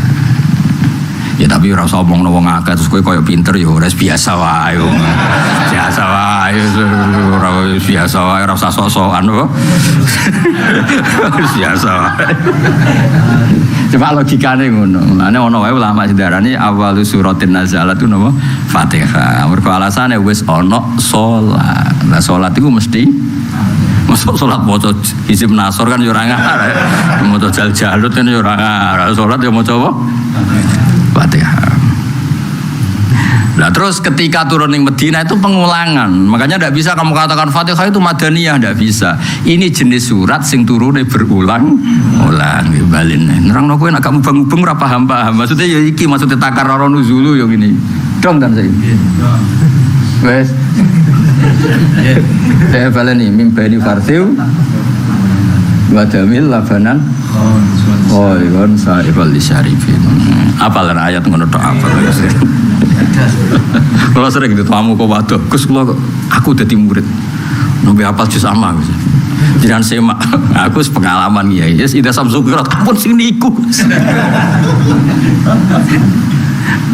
[SPEAKER 1] Ya tapi ora usah omongno wong akeh terus kowe koyo pinter ya ora biasa wae. Biasa wae ora biasa wae ora usah sok-sokan kok. Biasa wae. Cuma logikane ngono. Mulane ana wae ulama sedarane awal suratin nazalat itu napa? Fatihah. Mergo alasane wis ana salat. Lah salat iku mesti masuk salat maca hizib nasor kan ya ora ngarep. Maca jal-jalut kan ya ora ngarep. Salat ya maca apa? Fatihah. Nah terus ketika turun di Medina itu pengulangan. Makanya tidak bisa kamu katakan Fatihah itu Madaniyah, tidak bisa. Ini jenis surat sing turunnya berulang-ulang. Balin. Nerang kowe nek kamu bang-bang ora paham-paham. Maksudnya ya iki maksudnya takarrur nuzulu yang ini. Dong kan saya. Wes. Saya balen nih mimpeni farsiu wadamil labanan oh ikon saibal lisyarifin. Apalan ayat ngono tok apa. Kalau sering ditamu kok waduh Gus kula aku dadi murid. Nembe apal juz amma Gus. Jiran semak aku pengalaman ya. Yes ida samsukirat pun sing niku.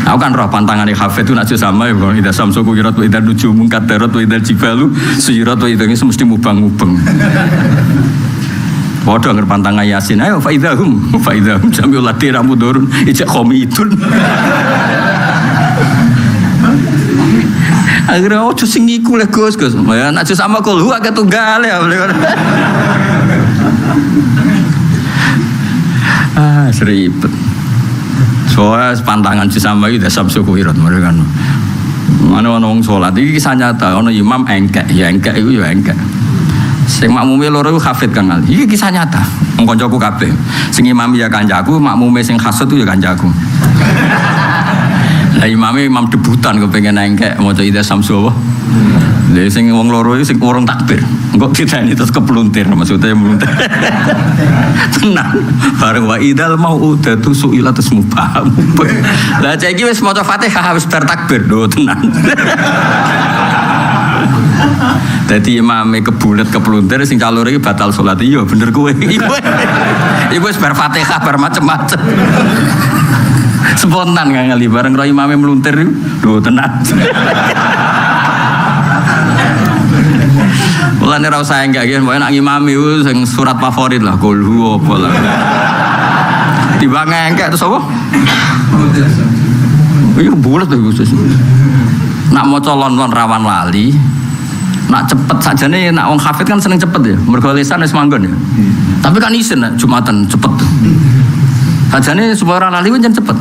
[SPEAKER 1] Aku kan roh pantangane hafid itu nak sama ya bang. Ida samsukirat wa ida nujumun kadarat wa ida jibalu suyirat wa ida mesti mubang-mubang. Waduh agar pantangan Yasin, ayo faidahum sambil latih rambut dorun, ijak komitun. Akhirnya oh sing iku le Gus. Ya nak sama kulhu agak tunggal ya. Seribet. Soalnya pantangan sama itu dah sabsu kuirat mereka. Mana orang sholat ini kisah nyata, orang imam engkek itu ya engkek. Sing makmume loro iku hafid Kang Ali. Iki kisah nyata. Wong kancaku kabeh. Sing imam ya kancaku, makmume sing hasud itu ya kancaku. Lah imame imam debutan kepengin engkek maca ida samsu apa. Lha sing wong loro iki sing urung takbir. Engko ditani terus kepluntir maksudnya meluntir. Tenang. Bareng wa idal mau'udatu su'ilat mubaham. Lah cek iki wis maca Fatihah wis bar takbir lho tenang. Dadi imame kebulet kepluntir sing calur iki batal salat. Iya bener kowe. Iku wis bar Fatihah bar macem-macem. Spontan kan ngali bareng karo imame meluntir iku. Lho tenan. Mulane ora usah enggak nggih, pokoke nak imame iku sing surat favorit lah, kulhu apa lah. Timbang engkek terus apa? Iya bulet tuh Gusti. Nak maca lon-lon rawan lali. Nak cepet sajane nak wong hafid kan seneng cepet ya. Mergo lisan wis manggon ya. Tapi kan isin nak Jumatan cepet. Sajane supaya ora lali kan cepet.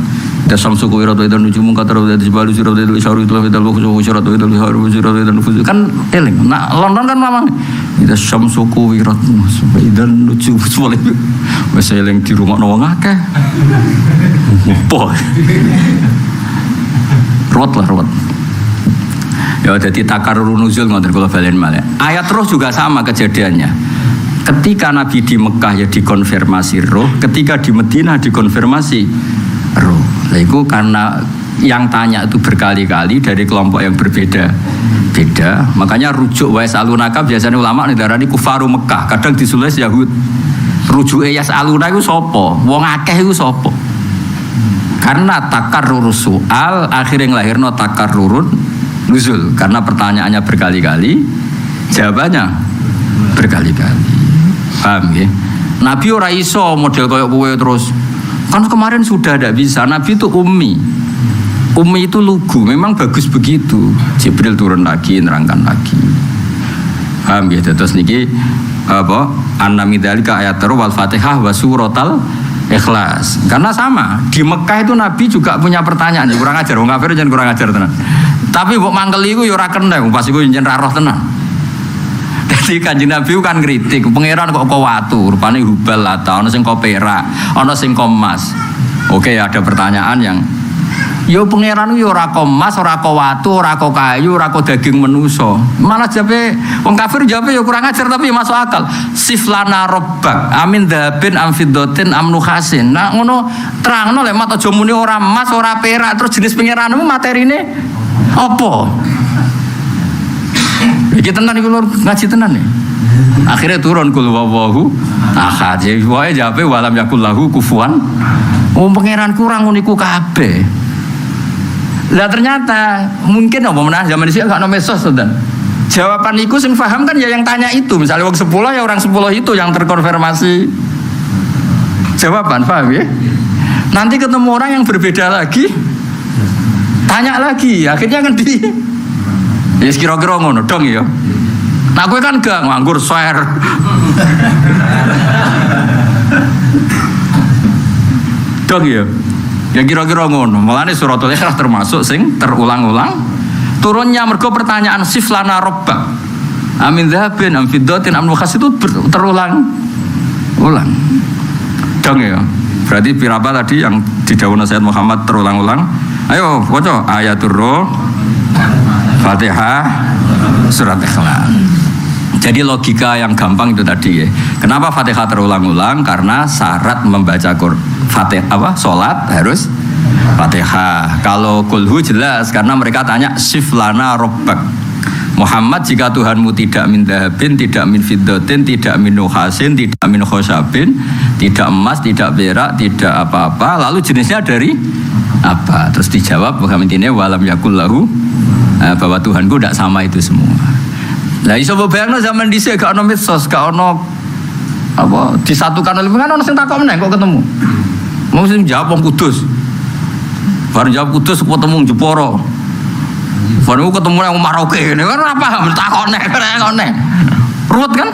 [SPEAKER 1] Dasam suku wiratu itu nujumu kata rawat itu balu surat itu isyarat itu itu lugu surat itu haru surat itu nufus kan eling. Nak lon-lon kan mamang. Dasam suku wiratu dan nujumu semua itu. Wis eling di rumah wong akeh. Boh. Ruwet. Ya jadi takarrur nuzul ngoten kula balen malih. Ayat roh juga sama kejadiannya. Ketika Nabi di Mekah ya dikonfirmasi roh, ketika di Madinah dikonfirmasi roh. Lah itu karena yang tanya itu berkali-kali dari kelompok yang berbeda-beda. Makanya rujuk wa yasalunaka biasanya ulama darani kufaru Mekah, kadang disulis Yahud. Rujuke yasaluna iku sapa? Wong akeh iku sapa? Karena takarrur soal akhirnya ngelahirno takarrurun nuzul karena pertanyaannya berkali-kali, jawabannya berkali-kali. Paham ya? Nabi ora iso model kayak kowe terus. Kan kemarin sudah tidak bisa. Nabi itu ummi. Ummi itu lugu, memang bagus begitu. Jibril turun lagi, nerangkan lagi. Paham ya? Terus niki apa? An-namidalika ayat wal Fatihah wa suratal Ikhlas. Karena sama, di Mekah itu Nabi juga punya pertanyaan, kurang ajar, wong kafir jangan kurang ajar tenan. Tapi mbok mangkeli iku ya ora kena, pas iku njen ra roh tenan. Dadi Kanjeng Nabi kan kritik, pangeran kok watu, rupane hubal lata, ana sing kok perak, ana sing kok emas. Oke, ada pertanyaan yang yo pangeran yo ora kok emas, ora kok watu, ora kok kayu, ora kok daging manusa. Malah jape wong kafir jape yo kurang ajar tapi masuk akal. Siflana robbak, amin dzabin amfidotin amnuhasin. Nah ngono terangno lek mat aja muni ora emas, ora perak, terus jenis pangeranmu materine apa? Iki tenan iku ngaji tenan nih. Akhirnya turun kul wawahu ahad. Wae jape walam yakul lahu kufuwan. Oh pangeran kurang uniku kabeh. Lah ternyata mungkin apa menah zaman dhisik gak ono mesos to, Dan. Jawaban iku sing paham kan ya yang tanya itu. Misalnya wong 10 ya orang 10 itu yang terkonfirmasi jawaban, paham ya? Nanti ketemu orang yang berbeda lagi, tanya lagi, akhirnya kan di ya kira-kira ngono dong ya. Nah gue kan gak nganggur share. Dong ya. Ya kira-kira ngono. Mulane suratul Ikhlas termasuk sing terulang-ulang. Turunnya mergo pertanyaan siflana robbak. Amin dzahabin am fiddatin am nukhas itu terulang-ulang. Dong ya. Berarti pirapa tadi yang didhawuhna Sayyid Muhammad terulang-ulang. Ayo waca ayatul roh, Fatihah, surat Ikhlas. Jadi logika yang gampang itu tadi ya. Kenapa Fatihah terulang-ulang? Karena syarat membaca Fatihah salat harus Fatihah. Kalau kulhu jelas karena mereka tanya siflana robbak. Muhammad, jika Tuhanmu tidak min dahabin, tidak min fiddatin, tidak min nuhasin, tidak min khosabin, tidak emas, tidak perak, tidak apa-apa, lalu jenisnya dari apa? Terus dijawab bahwa intinya walam yakul lahu, bahwa Tuhanku tidak sama itu semua. Lah iso bayangno zaman dhisik gak ono medsos, gak ono apa disatukan oleh kan ono sing takok meneh kok ketemu. Mau sing jawab wong Kudus. Bareng jawab Kudus ketemu Jepara. Bareng ketemu nang Maroke ngene kan ora paham takone kene. Ruwet kan?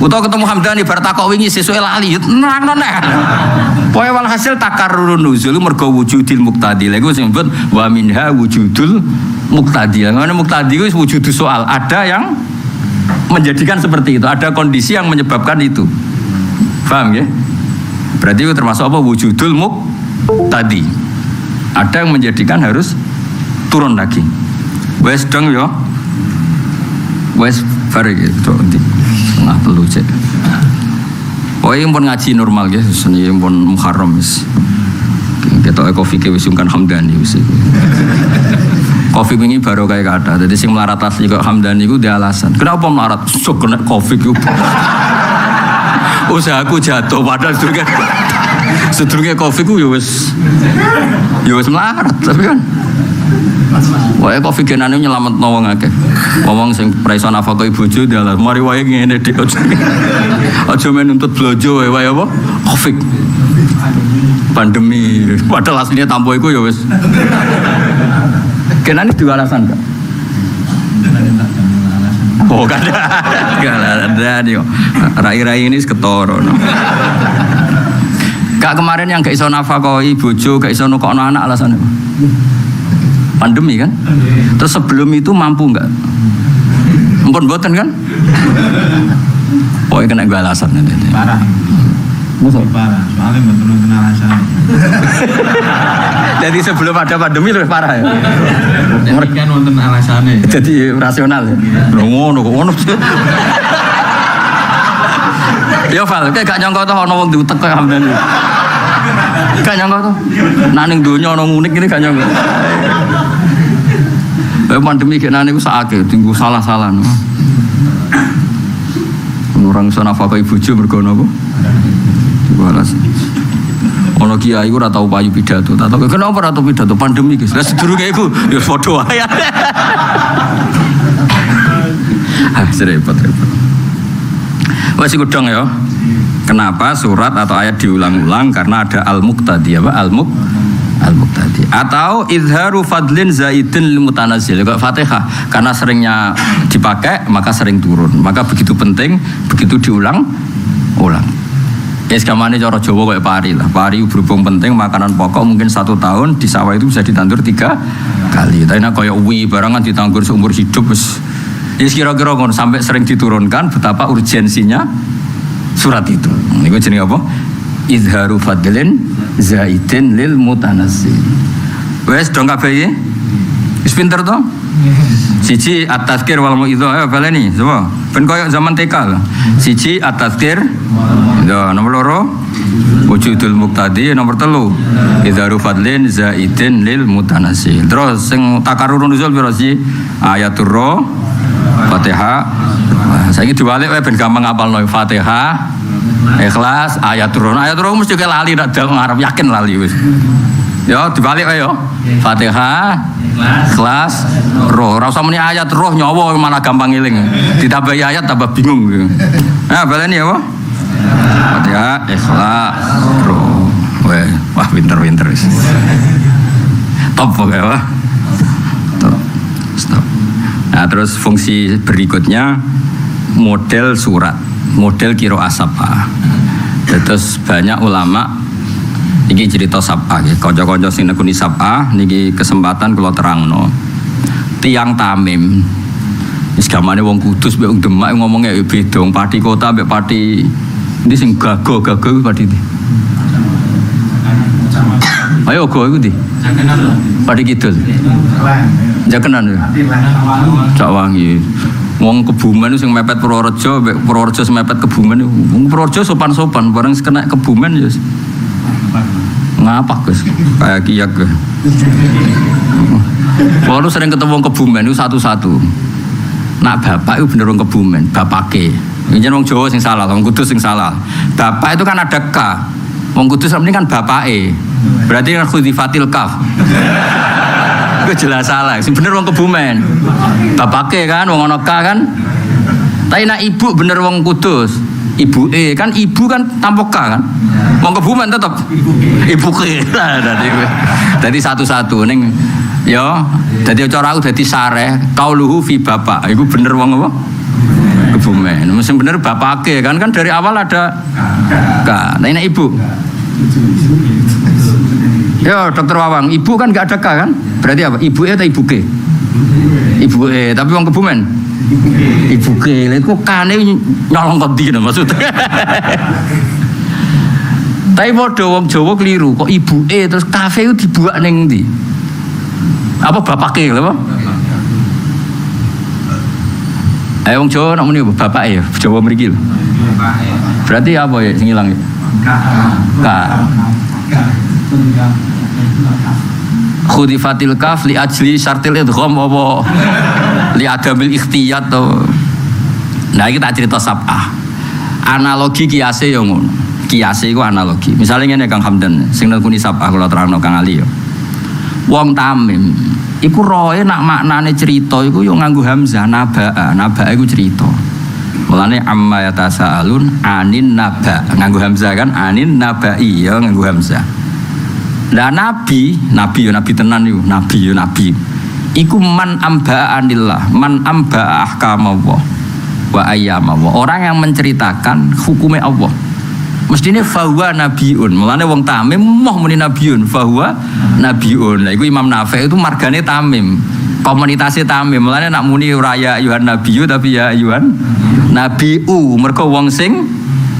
[SPEAKER 1] Utawa ketemu Hamdani bar takok wingi sesuke lali nerangno neh. Pokoke walhasil takarrurun nuzul mergo wujudil muqtadi. Lha iku sing disebut wa minha wujudul muqtadi. Ngene muqtadi itu wujud soal. Ada yang menjadikan seperti itu, ada kondisi yang menyebabkan itu. Paham ya? Berarti itu termasuk apa? Wujudul muqtadi. Ada yang menjadikan harus turun lagi. Wes dong yo. Wes bare gitu nanti. Tengah telu cek. Oh ini pun ngaji normal ya, seni pun Muharram wis. Kita kopi ke wis sungkan Hamdani wis. Covid ini baru kayak kata. Jadi sing melarat asli kok Hamdani itu dia alasan. Kenapa melarat? So kena Covid itu. Usahaku jatuh padahal sedurunge Covid itu ya wis melarat tapi kan. Wae Covid genane nyelametno wong akeh. Wong sing praiso nafkah bojo dalah mari wae ngene dik. Aja menuntut blojo wae apa? Covid. Pandemi. Padahal aslinya tampo iku ya wis. Kenane dua alasan Kak? Oh kan ada nih. Rai-rai ini ketoro. Kak kemarin yang gak iso nafkahi bojo, gak iso nukokno anak alasannya apa? Pandemi kan? Terus sebelum itu mampu enggak? Ampun mboten kan? Pokoknya kena gue alasan nanti.
[SPEAKER 2] Parah. Parah. Soalnya betul-betul alasan.
[SPEAKER 1] Jadi sebelum ada pandemi lebih parah ya?
[SPEAKER 2] Jadi kan wonten alasannya.
[SPEAKER 1] Jadi rasional ya? Ngono. Ya Val, kayak gak nyangka tuh ono wong diutek kaya Hamdan. Gak nyangka tuh. Nah ning donya ono unik ini gak nyangka. Pandemi kayak nane ku sakake, tinggu salah-salah. Orang sana nafkah ibu bojo mergo napa? Dibalas. Ono kiai ora tau payu pidato, tak tahu kenapa ora tau pidato pandemi guys. Lah sedurunge iku ya padha wae. Repot. Wes iku dong ya. Kenapa surat atau ayat diulang-ulang? Karena ada al-muqtadi apa? Al-muqtadi. Atau izharu fadlin zaidin lil mutanazzil. Kayak Fatihah karena seringnya dipakai maka sering turun. Maka begitu penting, begitu diulang-ulang. Eskamane cara Jawa kayak pari lah. Pari berhubung penting makanan pokok mungkin 1 tahun di sawah itu bisa ditandur 3 kali. Tapi nak kayak uwi barangan ditandur seumur hidup wis. Ya kira-kira ngono sampai sering diturunkan betapa urgensinya surat itu. Niku jenenge apa? Izharu fadlin zaidin lil mutanazzil. Wes dong kabeh iki. Wis pinter to? Siji at-tazkir wal mau'izah. Ayo baleni, coba. Ben koyo zaman TK lho. Siji at-tazkir. Ya, nomor 2 wujudul muqtadi, nomor 3 idzaru fadlin zaidin lil mutanazzil. Terus sing takarrurun nuzul piro sih? Ayatur roh, Fatihah. Saiki diwalik wae ben gampang ngapalno Fatihah, Ikhlas, ayatur roh. Ayatur roh mesti lali nek ngarep yakin lali wis. Ya dibalik wae yo. Fatihah, Ikhlas, roh. Ora usah muni ayat roh nyawa malah gampang ngiling. Ditambahi ayat tambah bingung. Nah, baleni ya, apa? Fatihah, Ikhlas, roh. Wah, pinter wis. Top pokoknya, wah. Top. Stop. Nah, terus fungsi berikutnya model surat, model qiraah sab'ah. Terus banyak ulama niki cerita sab'ah nggih. Kanca-kanca sing nekuni sab'ah niki kesempatan kula terangno. Tiang Tamim. Wis gamane wong Kudus mbek wong Demak ngomongnya beda, wong Pati kota mbek Pati ndi sing gago Pati ndi. Ayo go iku ndi? Pati Kidul. Jakenan ya. Cak Wangi. Wong Kebumen sing mepet Purworejo, Purworejo sing mepet Kebumen. Wong Purworejo sopan-sopan, bareng kena Kebumen ya. Ngapak Gus? Kayak kiyak. Kalau sering ketemu wong Kebumen itu satu-satu. Nak bapak itu bener wong Kebumen, bapake. Ini wong Jawa sing salah, wong Kudus sing salah. Bapak itu kan ada K. Wong Kudus ini kan bapake. Berarti kan khudifatil kaf. Itu jelas salah. Sing bener wong Kebumen. Bapake kan wong ana K kan. Tapi nak ibu bener wong Kudus. Ibu kan ibu kan tanpa K kan. Wong Kebumen tetep ibu ke. Jadi satu-satu ning ya dadi cara aku dadi sareh qauluhu fi bapak. Iku bener wong apa? Kebumen. Mesti bener bapake kan dari awal ada K. Nah ini ibu. Ya Dokter Wawang, ibu kan gak ada K kan? Berarti apa? Ibu atau ibu ke? Ibu tapi wong Kebumen. Ibu ke, lha kok kane nyolong kondi maksudnya. Tapi padha wong Jawa keliru, kok ibu terus kafe itu dibuat ning ndi? Apa bapake lho apa? Wong Jawa nak muni bapak ya, Jawa mriki lho. Berarti apa ya sing ilang ya? K. Khudifatil kaf li ajli syartil idgham apa li adamil ikhtiyat to. Nah iki tak cerita sab'ah. Analogi kiase yo ngono. Kiase iku analogi. Misale ngene Kang Hamdan sing nelkuni sab'ah kula terangno Kang Ali yo. Wong tamim iku roe nak maknane cerita iku yo nganggo hamzah nabaa. Nabaa iku cerita. Mulane amma yatasaalun anin naba. Nganggo hamzah kan anin nabai yo nganggo hamzah. Lah nabi yo nabi tenan yo nabi. Iku man amba anillah, man amba ahkamullah. Wa ayyamah. Orang yang menceritakan hukumnya Allah. Mestine fahuwa nabiun. Mulane wong tamim moh muni nabiun, fahuwa nabiun. Lah iku Imam Nafi itu margane tamim. Komunitasnya tamim. Mulane nak muni ora ya ayuhan nabiyu tapi ya ayuhan nabiu. Mergo wong sing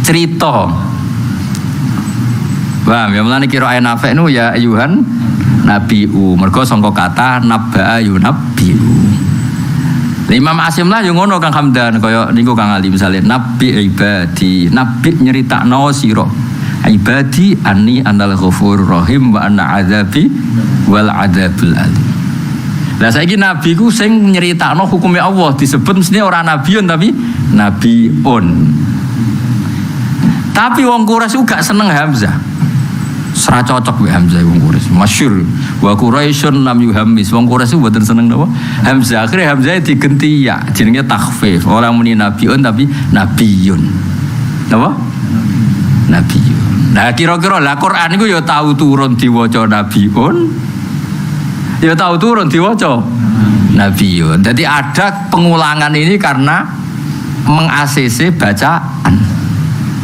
[SPEAKER 1] cerita. Paham ya? Mulane kira Nafi nu ya ayuhan nabiu. Mergo sangka kata nabba yunabbiu. Imam Asim lah yang ngono Kang Hamdan kaya niku Kang Ali misalnya nabi ibadi nabi nyeritakno sira ibadi anni anal ghafurur rahim wa anna azabi wal adzabul alim. Lah saiki nabi ku sing nyeritakno hukume Allah disebut mestine ora nabiun tapi nabiun. Tapi wong Quraisy gak seneng Hamzah. Sera cocok wae Hamzah wong Quraisy. Masyhur wa Quraisyun lam yuhammis. Wong Quraisy mboten seneng napa? Hamzah. Akhire Hamzah digenti ya jenenge takhfif. Ora muni nabiun tapi nabiyun. Napa? Nabiyun. Nah kira-kira lah Quran iku ya tau turun diwaca nabiun. Ya tau turun diwaca nabiyun. Jadi ada pengulangan ini karena meng-ACC bacaan.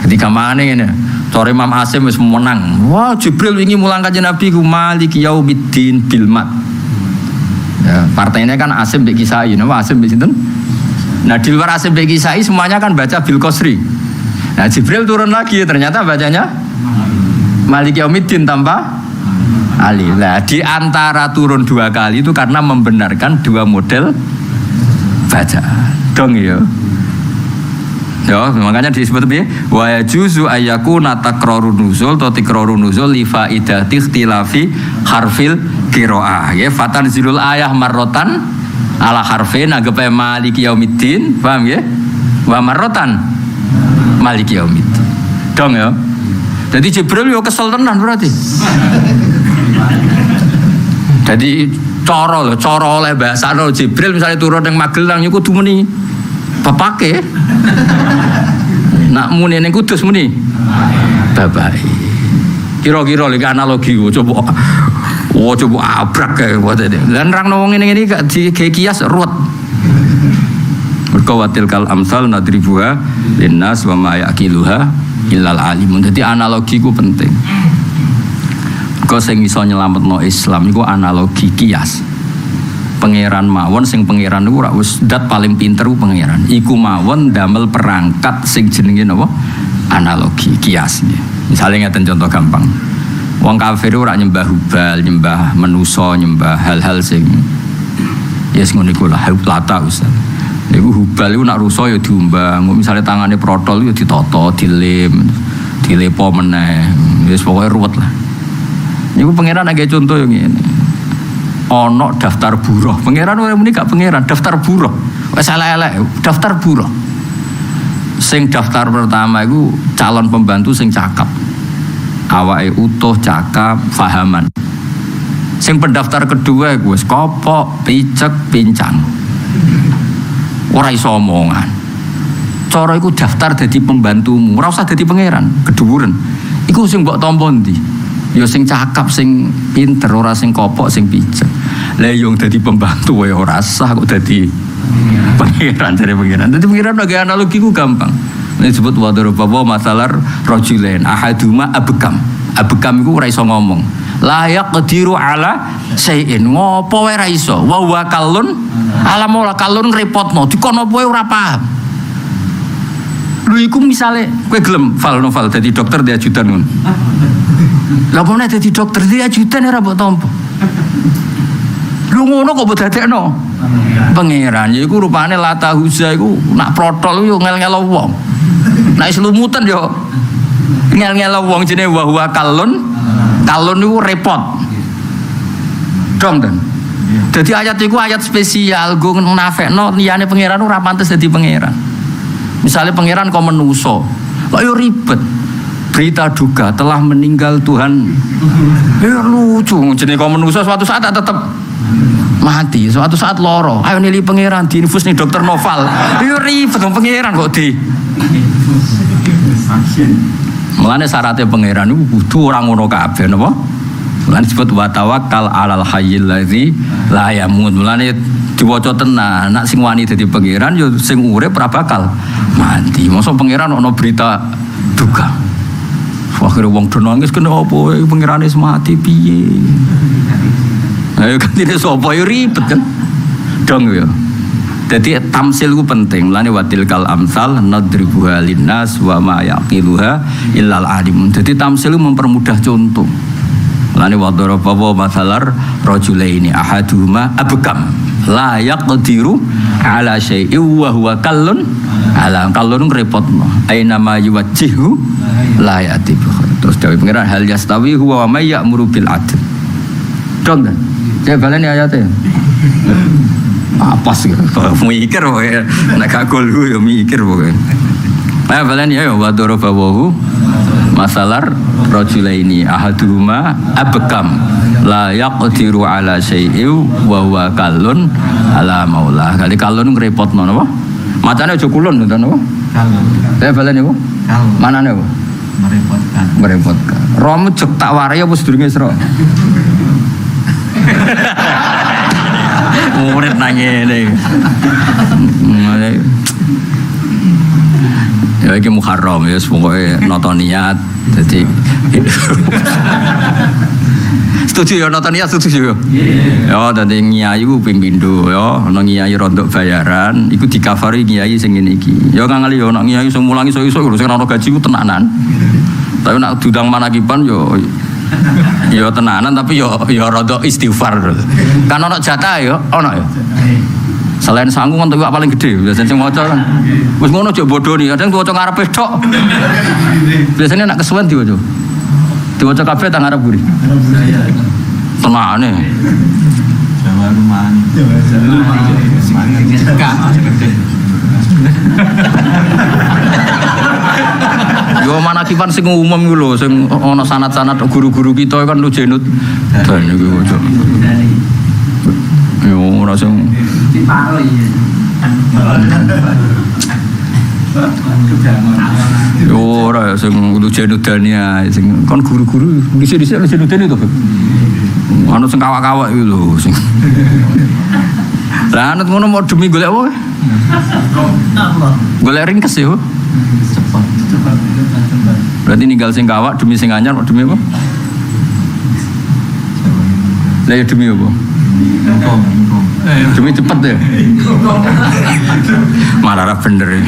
[SPEAKER 1] Ketika mangane ngene Sore Imam Asim wis menang. Wah, Jibril wingi mulang kanjeng Nabi ku Maliki Yaumiddin bil mat. Ya, partainya kan Asim mbek Kisai, napa Asim mbek sinten? Nah, di luar Asim mbek Kisai semuanya kan baca bil qasri. Nah, Jibril turun lagi ternyata bacanya Maliki Yaumiddin tanpa alif. Nah, di antara turun dua kali itu karena membenarkan dua model bacaan. Dong ya. Ya, makanya disebut piye? Wa yajuzu ayyakuna takrarun nuzul atau tikrarun nuzul li faidati ikhtilafi harfil qiraah. Ya, fatan zilul ayah marrotan ala harfin agape maliki yaumiddin, paham ya? Wa marrotan maliki yaumiddin. Dong ya. Jadi Jibril yo kesel tenan berarti. Jadi cara oleh bahasa Jibril misalnya turun yang Magelang yo kudu muni bapake. Nak muni ning Kudus muni bapake. Kira-kira lek analogi coba abrak kae wae. Lan rangno wong ngene-ngene gak dikias ruwet. Berkawatil kal amsal nadribuha linnas wa ma yaqiluha illal alimun. Dadi analogi ku penting. Kok sing iso nyelametno Islam iku analogi kias. Pangeran mawon sing pangeran niku ora wis dat paling pinter ku pangeran. Iku mawon damel perangkat sing jenenge napa? Analogi kias. Misale ngeten contoh gampang. Wong kafir ora nyembah hubal, nyembah manusa, nyembah hal-hal sing yes ngono iku lah lata Ustaz. Niku hubal iku nak rusa ya diumbang, misale tangane protol ya ditata, dilem, dilepo meneh. Wis pokoke ruwet lah. Niku pangeran agak contoh yang ngene. Ono daftar buruh. Pangeran ora muni gak pangeran, daftar buruh. Wis elek-elek, daftar buruh. Sing daftar pertama iku calon pembantu sing cakep. Awake utuh, cakep, fahaman. Sing pendaftar kedua iku wis kopok, picek, pincang. Ora iso omongan. Cara iku daftar dadi pembantumu, ora usah dadi pangeran, keduwuren. Iku sing mbok tampa ndi? Ya sing cakep, sing pinter, ora sing kopok, sing picek. Lah yo dadi pembantu wae ora sah kok dadi pangeran jare pangeran. Dadi pangeran bagi analogi ku gampang. Ini disebut wadharaba masalar rajulain ahaduma abkam. Abkam iku ora iso ngomong. La yaqdiru ala syai'in. Ngopo wae ora iso. Wa huwa kalun alamola kalun repotno. Dikono wae ora paham. Lho iku misale kowe gelem novel dadi dokter di ajudan ngono. Lah apa nek dadi dokter di ajudan ora mbok tampa. Lu ngono kok mbok dadekno. Pangeran ya iku rupane lata huza iku nak protol yo ngel-ngelo wong. Nek selumutan yo ngel-ngelo wong jenenge wa huwa kalun. Kalun niku repot. Dong ten. Jadi ayat itu ayat spesial, gue nafekno liyane pangeran ora pantes dadi pangeran. Misalnya pangeran kok menuso, kok yo ribet. Berita duka telah meninggal Tuhan. Ya lucu, jenenge kok menuso suatu saat tetap mati, suatu saat loro. Ayo nili pangeran diinfus nih dokter Noval. Yo ribet dong pangeran kok di. Mulane syaratnya pangeran itu kudu ora ngono kabeh napa? Mulane disebut wa tawakkal 'alal hayyil ladzi la yamut. Mulane diwaca tenan, nek sing wani dadi pangeran ya sing urip ora bakal mati. Mosok pangeran ana berita duka. Akhire wong do nangis kena apa pangerane wis mati piye. Ayo gantine sapa ya ribet kan. Dong ya. Jadi tamsil itu penting. Mulane watilkal amsal nadribuha linnas wa ma yaqiluha illal alim. Jadi tamsil itu mempermudah contoh. Mulane wadharaba wa masalar rajulaini ahaduhuma abkam la yaqdiru ala syai'in wa huwa kallun ala kallun repotno aina ma yuwajjihu la yatibu. Terus dawuh pengiran hal yastawi huwa wa may ya'muru bil adl. Dong kan? Saya baleni ayatnya. Apa sih? Mikir pokoknya. Nek gak golku ya mikir pokoknya. Ayo baleni ayo wadharaba wa masalar rajulaini ahaduhuma abkam la yaqdiru ala syai'in wa huwa kallun ala maula. Kali kallun ngrepotno napa? Macane aja kulun ngoten napa?
[SPEAKER 2] Kallun.
[SPEAKER 1] Saya balen niku.
[SPEAKER 2] Kallun.
[SPEAKER 1] Manane apa?
[SPEAKER 2] Merepotkan.
[SPEAKER 1] Merepotkan. Romo jek tak warai apa sedurunge Isra? Murid nangene. Ya iki Muharram ya pokoke nonton niat. Jadi setuju ya nonton niat setuju ya. Ya dadi nyai ku ping pindho ya, ana nyai rondok bayaran iku dikafari nyai sing ngene iki. Ya kang ali ya ana nyai sing mulang iso-iso sing ana gaji ku tenanan. Tapi nak dudang manakiban yo ya tenanan tapi ya rada istighfar. Kan ana jatah ya, ana ya. Selain sanggung kan tuwak paling gede, biasanya sing maca kan. Wis ngono aja bodoni, kadang diwaca ngarepe tok. Biasanya nak kesuwen diwaca. Diwaca kabeh tang ngarep buri. Tenane.
[SPEAKER 2] Jawa rumani.
[SPEAKER 1] Yo manakipan sing umum iku lho, sing ana sanad-sanad guru-guru kita kan lu jenut. Dan iki waca. Yo ora sing yo ora sing lu jenut dania sing kon guru-guru dhisik-dhisik lu jenut dani to. Anu sing kawak-kawak iku lho sing. Lah anut ngono mau demi golek apa? Golek ringkes yo. Cepat. Berarti ninggal sing kawak demi sing anyar demi apa? Lah ya demi apa? Demi cepet ya? Malah bener ya.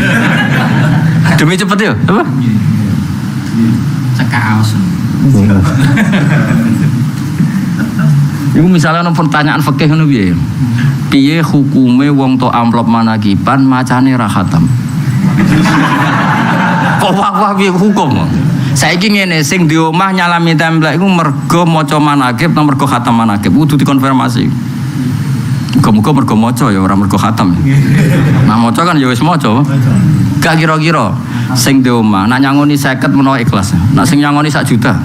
[SPEAKER 1] Demi cepet ya? Apa?
[SPEAKER 2] Cekak aos.
[SPEAKER 1] Iku misalnya ada pertanyaan fikih ngono piye? Piye hukume wong tok amplop manakiban macane ra khatam? Kok wah piye hukum? Saiki ngene sing di omah nyalami templek iku mergo maca manakib nang mergo khatam manakib kudu dikonfirmasi. Muga-muga mergo maca ya ora mergo khatam. Nah maca kan ya wis maca. Gak kira-kira sing di omah nak nyangoni 50 menawa ikhlas. Nak sing nyangoni 1 juta.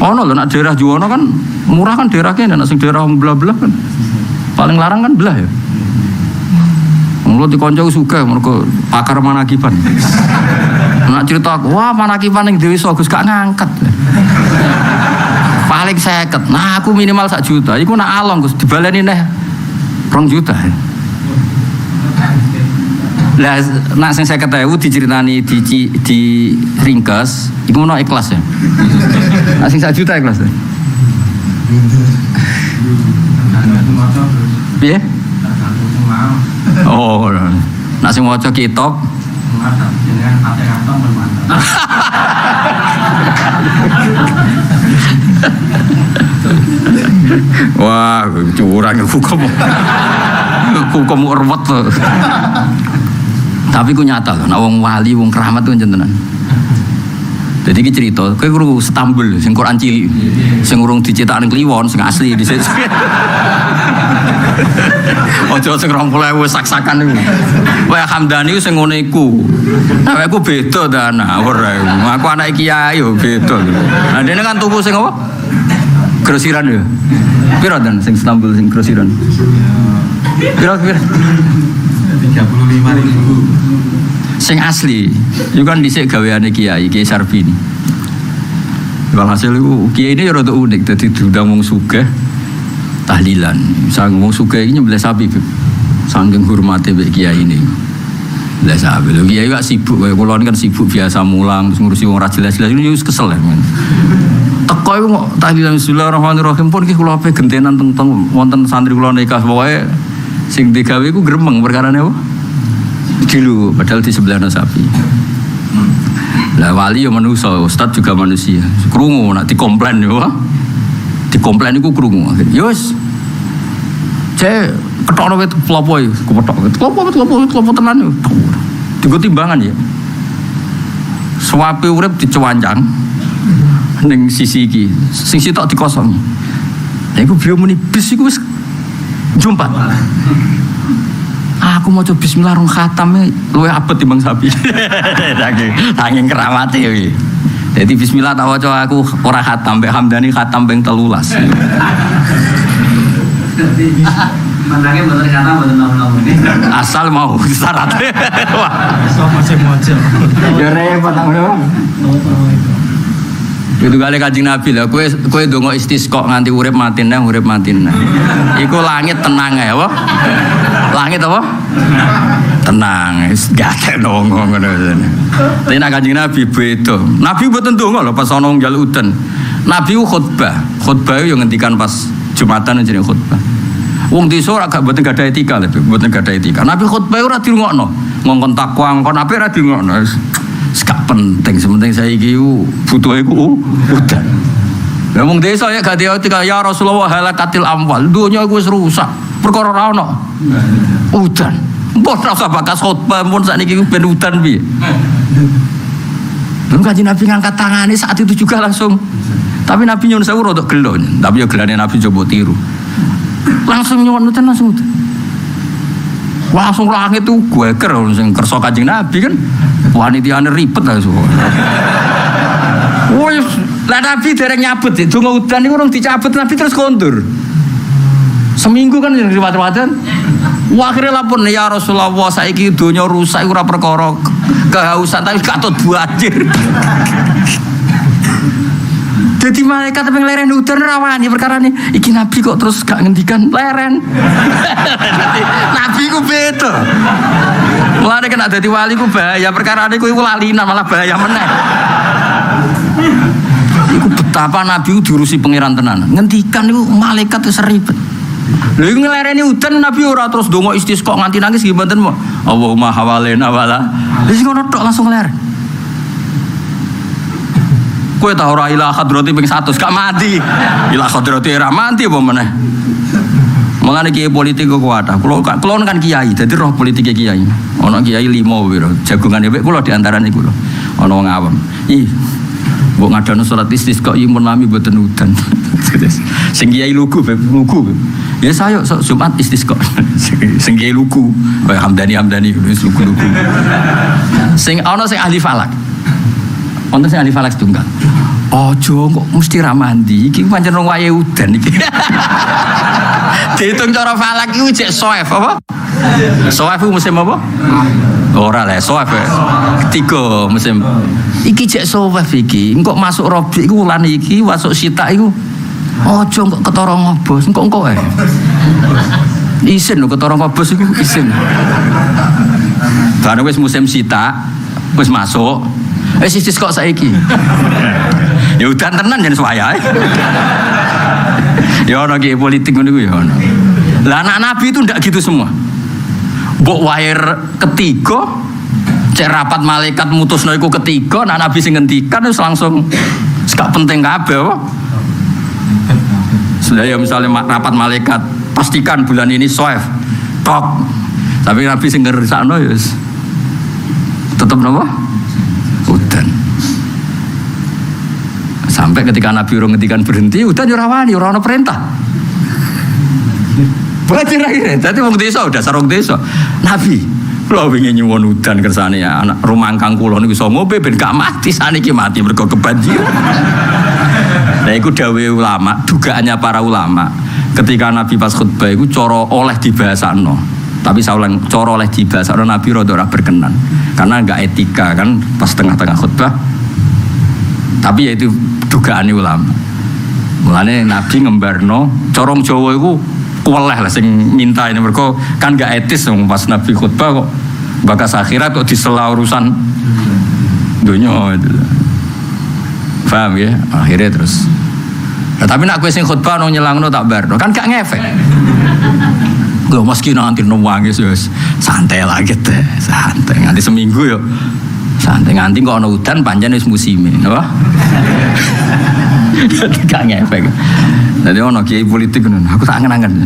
[SPEAKER 1] Ono lho nak daerah Juwono kan murah kan daerah kene, nak sing daerah belah-belah kan paling larang kan belah ya. Mulo dikonco sugih mergo pakar manakiban. Nak cerita aku, wah manakiban ning Dewi Sogus gak ngangkat. Paling 50. Nah aku minimal 1 juta. Iku nak along Gus dibaleni neh 2 juta. Lah nak sing 50.000 diceritani di ringkes, iku ono ikhlas ya. Nak sing 1 juta ikhlas. Piye? Oh, nak sing maca kitab wah, curang hukum urwet. Tapi ku nyata loh, nah wong wali, wong keramat itu jenengan. Jadi iki cerita, kowe guru Istanbul sing Quran cilik. Sing urung dicetak ning Kliwon sing asli dhisik. Ojo sing 20.000 sak-sakan niku. Kowe Hamdani sing ngene iku. Awakku beda ta ngawur ae. Aku anak kiai yo beda. Nah dene kan tuku sing apa? Grosiran yo. Piro dan sing Istanbul sing grosiran? Piro?
[SPEAKER 2] 35.000.
[SPEAKER 1] Sing asli, itu kan dhisik gaweane Kiai Sarbini. Walhasil itu Kiai ini rada unik, dadi diundang wong sugih tahlilan. Sang wong sugih iki nyembelih sapi. Saking hormate mbek Kiai ini. Lah sapi lho Kiai gak sibuk kaya kula kan sibuk biasa mulang terus ngurusi wong ra jelas-jelas ini wis kesel ya. Teko iku kok tahlilan bismillahirrahmanirrahim pun iki kula ape gentenan teng wonten santri kula nikah pokoke sing digawe iku gremeng perkarane apa? Dulu padahal di sebelahnya sapi. Lah wali ya manusia, ustad juga manusia. Krungu nak dikomplain ya. Dikomplain iku krungu. Ya wis. Cek ketokno wit klopo iki, klopo tenan yo. Digo timbangan ya. Suape urip dicewancang ning sisi iki. Sing sitok dikosong. Lah iku beliau muni bis iku wis jumpat. Aku mau coba bismillah rong khatam luwe abot timbang sapi. Saking keramate iki. Jadi bismillah tak waca aku ora khatam mbek Hamdani khatam ping 13.
[SPEAKER 3] Mandangnya bener khatam bener nom-nom ini.
[SPEAKER 1] Asal mau syarat. Wah,
[SPEAKER 2] So masih mojo.
[SPEAKER 1] ya repot ngono. Itu kali Kanjeng Nabi lah, kowe ndonga istisqa nganti urip mati neh. Iku langit tenang ya, apa? Langit apa? Tenang, gak ada ngomong ngono. Tapi nek Kanjeng Nabi beda. Nabi mboten ndonga lho pas ana wong njaluk udan. Nabi ku khutbah. Khutbah yo ngendikan pas Jumatan jenenge khutbah. Wong desa ora gak mboten gadah etika lho, mboten gadah etika. Nabi khutbah ora dirungokno. Ngongkon takwa, ngongkon ape ora dirungokno. Gak penting, sementing saiki butuh iku udan. Lah wong desa ya gak etika ya Rasulullah halakatil amwal. Dunya iku wis rusak. Perkara ora ono. Udan. Mbok ora usah bakas khotbah pun sakniki ben udan piye. Lalu Kanjeng Nabi ngangkat tangannya saat itu juga langsung. Tapi Nabi nyuwun sewu rada gelo. Tapi ya gelane Nabi coba tiru. Langsung nyuwun udan langsung udan. Langsung langit itu geger sing kersa Kanjeng Nabi kan. Wanitiane ribet langsung. Woi, lah Nabi dereng nyabut ya. Donga udan niku urung dicabut Nabi terus kondur. Seminggu kan yang riwayat-riwayat. Wah akhirnya lapor ya Rasulullah saiki donya rusak ora perkara kehausan tapi katut banjir. Jadi malaikat tapi leren udan rawani perkara ini. Iki Nabi kok terus gak ngendikan leren. Nabi ku beda. Mulane kena dadi wali ku bahaya perkara niku iku lalinan malah bahaya meneh. Iku betapa Nabi diurusi pangeran tenan. Ngendikan niku malaikat wis ribet. Lha iku ngelereni udan Nabi ora terus donga istisqa nganti nangis nggih mboten mo. Allahumma hawalena wala. Wis ngono tok langsung ler. Kowe ta ora ila hadrati ping 100 gak mati. Ila hadrati ora mati apa meneh. Mengane kiai politik kok kuat. Kulo kan kiai, dadi roh politik kiai. Ana kiai 5 piro. Jagongane wek kulo di antarane kulo. Ana wong awam. Ih. Mbok ngadono salat istisqa iki mun lami mboten udan. Sing kiai lugu. Ya saya Jumat istisqa. Sing kiai lugu, kaya Hamdani wis lugu. Sing ana sing ahli falak. Wonten sing ahli falak setunggal. Ojo kok mesti ra mandi, iki pancen rong wayahe udan iki. Dihitung cara falak iku jek soef apa? Soef musim apa? Ora lah soef. Ketiga musim. Iki jek soef iki. Engko masuk Rabi iku wulan iki, masuk Sita iku. Ojo kok ketara ngobos, engko ae. Isin lho ketara ngobos iku isin. Bareng wis musim Sita, wis masuk. Sis kok saiki. Ya udan tenan jan suwayahe. Ya ana ki politik ngono iku ya ana. Lah anak Nabi itu ndak gitu semua. Mbok wae ketiga cek rapat malaikat mutusno iku ketiga, anak Nabi sing ngendikan wis langsung gak penting kabeh apa. Sudah ya misalnya rapat malaikat pastikan bulan ini soef. Tok. Tapi Nabi sing ngersakno ya tetep napa? Udan. Sampai ketika Nabi urung ngendikan berhenti, udah nyurawani, ora ono perintah. Berarti akhirnya, jadi wong desa udah sarung desa. Nabi, kula wingi nyuwun udan kersane ya anak rumangkang kula niku iso ngobe ben gak mati saniki mati mergo kebanjiran. Nah iku dawuhe ulama, dugaannya para ulama. Ketika Nabi pas khutbah iku cara oleh dibahasakno. Tapi saulang cara oleh dibahasakno Nabi rada ora berkenan. Karena enggak etika kan pas tengah-tengah khutbah. Tapi ya itu dugaane ulama. Mulane Nabi ngembarno corong Jawa iku kuweleh lah sing minta ini mergo kan gak etis dong pas Nabi khutbah kok bakas akhirat kok disela urusan dunia itu. Paham ya? Akhirnya terus. Nah, tapi nak kowe sing khutbah no nyelangno tak barno kan gak ngefek. Lho meski nanti nangis wis santai lagi teh, santai nganti seminggu yo. Santai nganti kok ana udan pancen wis musime, napa? Gak ngefek. Jadi ono kiai politik ngono. Aku tak angen-angen.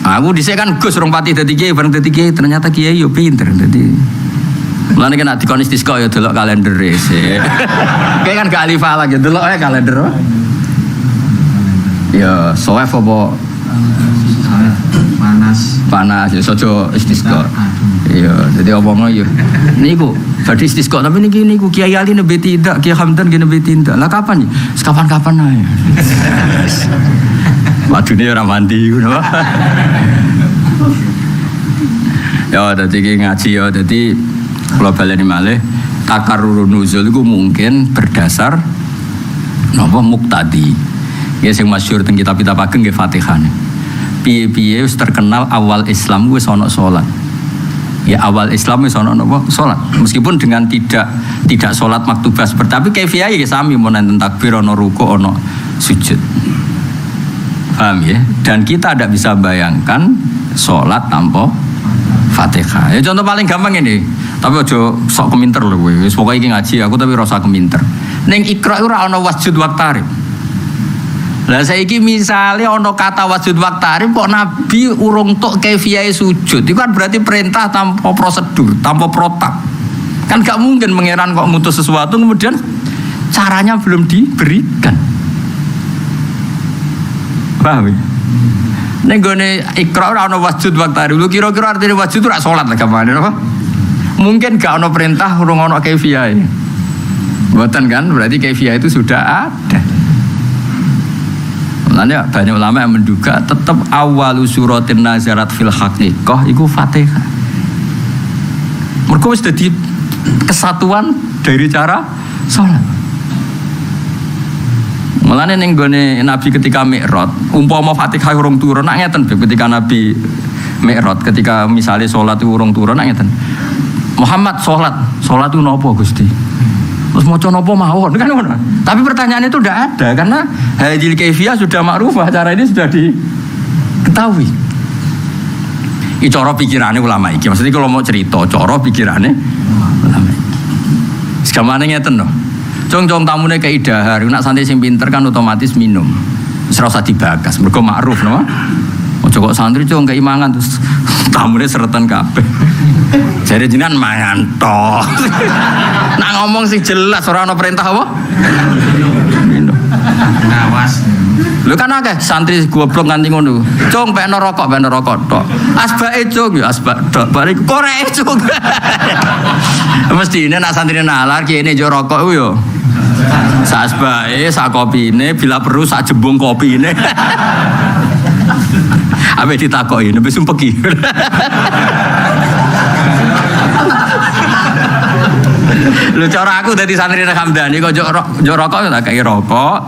[SPEAKER 1] Aku dhisik kan Gus urung pati dadi kiai, bareng dadi kiai ternyata kiai yo pinter dadi. Mulane kena dikon istisqa ya delok kalender sik. Kayak kan gak alifah lagi delok ae kalender. Ya, soef apa panas ya sojo istisqa. Iya, jadi omongno yo. Niku badhe istisqa tapi niku Kiai Ali nembe tidak, Kiai Hamdan nembe tidak. Lah kapan ya? Kapan-kapan ae. Wadune ora mandi ngono. Ya dadi ngaji ya dadi kula baleni malih takarrurun nuzul iku mungkin berdasar napa muqtadi. Ya sing masyhur teng kitab-kitab ageng nggih Fatihah. Piye-piye wis terkenal awal Islam wis ana salat. Ya awal Islam wis ana napa? Salat. Meskipun dengan tidak salat maktubah seperti tapi kaifiah ya sami mun enten takbir ana ruku ana sujud. Paham ya? Dan kita tidak bisa bayangkan salat tanpa Fatihah. Ya contoh paling gampang ini. Tapi aja sok keminter lho kowe. Wis pokoke iki ngaji aku tapi rasa keminter. Ning Iqra ora ana wasjud waqtarib. Lah saiki misale ana kata wasjud waqtarib kok Nabi urung tok kaifiah sujud. Itu kan berarti perintah tanpa prosedur, tanpa protap. Kan gak mungkin mengeran kok mutus sesuatu kemudian caranya belum diberikan. Paham ya? Ning gone Iqra ora ana wasjud waqtarib. Lu kira-kira artine wasjud ora salat lah gamane apa? Mungkin gak ana perintah urung ana kaifiah. Mboten kan? Berarti kaifiah itu sudah ada. Makanya banyak ulama yang menduga tetap awalu suratin nazarat fil haqiqah iku Fatihah. Mergo wis dadi kesatuan dari cara salat. Mulane ning gone Nabi ketika Mi'raj, umpama Fatihah urung turun nak ngeten ketika Nabi Mi'raj, ketika misalnya salat itu urung turun nak ngeten. Muhammad salat itu napa Gusti? Terus maca napa mawon kan ngono. Tapi pertanyaan itu tidak ada karena hadil kaifiyah sudah makrufah, cara ini sudah diketahui. Iki cara pikirane ulama iki. Maksudnya kalau mau cerita cara pikirane ulama iki. Segamane ngeten lho. Cung-cung tamune keidahar, nek santri sing pinter kan otomatis minum. Wis ora usah dibagas, mergo makruf no. Ojo kok santri cung keimangan terus tamune seretan kabeh. Jadi jenengan mangan tok. Nak ngomong sing jelas ora ana perintah apa? Minum.
[SPEAKER 2] Awas.
[SPEAKER 1] Lho kan akeh santri goblok nganti ngono. Cung pekno rokok tok. Asbake cung ya asbak tok. Bari korek cung. Mestine nak santrine nalar kene yo rokok ku yo. Sak asbake, sak kopine, bila perlu sak jembung kopine. Ape ditakoki nembe sumpek iki. Lu cara aku dadi santri Hamdani kok njok rokok tak kei rokok,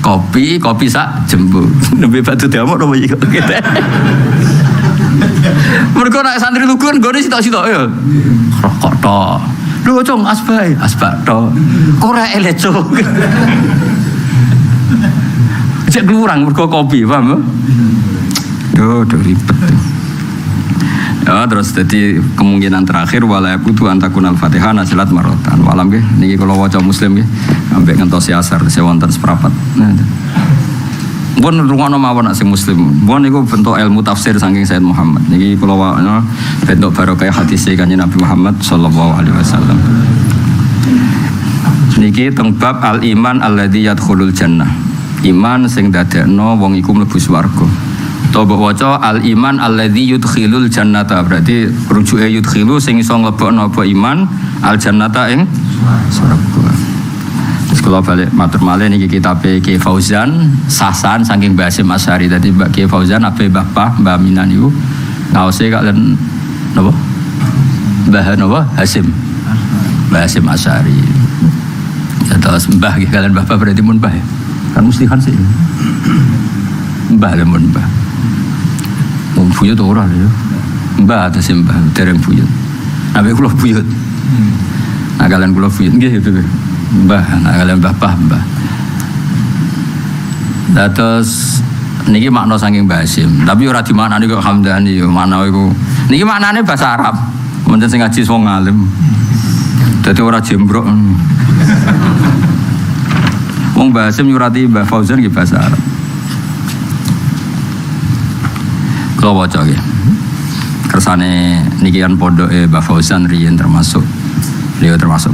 [SPEAKER 1] kopi sak jembung. Nembe batu diamuk opo iki kok. Mergo nek santri lugu nggone sitok-sitok ya. Rokok tok. Lho cung asbak tok. Ora elek cung. Cek kurang mergo kopi, paham? Duh ribet. Ya terus jadi kemungkinan terakhir wala yakutu antakunal Fatihah nazilat marotan. Walam nggih niki kula waca Muslim nggih ambek ngentosi asar sewonten seprapat. Mun rungono mawon sing Muslim. Mun niku bentuk ilmu tafsir saking Sayyid Muhammad. Niki kula waca bentuk barokah hadis Kanjeng Nabi Muhammad sallallahu alaihi wasallam. Niki teng bab al iman alladzi yadkhulul jannah. Iman sing dadekno wong iku mlebu swarga. Utawa waca al iman alladzi yudkhilul jannata, berarti rujuke yudkhilu sing iso mlebokno apa iman al jannata ing swarga. Terus kula balik matur malih niki kitabe Ki Fauzan Sasan saking Mbah Hasyim Asy'ari. Dadi Mbah Ki Fauzan ape Bapak Mbah Minan niku ngaose kalian napa? Mbah napa? Hasyim. Mbah Hasyim Asy'ari. Ya terus mbah kalian bapak berarti mun mbah ya? Kan mesti kan sih. Mbah mun mbah. Wong buyut ora lho. Mbah atau mbah dereng buyut. Nabe kula buyut. Nah kalian kula buyut nggih itu. Mbah, nah kalian bapak mbah. Lah terus niki makna saking Mbah Hasyim. Tapi ora dimaknani kok Hamdani yo. Makna iku. Niki maknane bahasa Arab. Mungkin sing ngaji wong alim. Dadi ora jembrok. Wong Mbah Hasyim nyurati Mbah Fauzan nggih bahasa Arab. Kula waca nggih. Kersane niki kan pondoke Mbah Fauzan riyen termasuk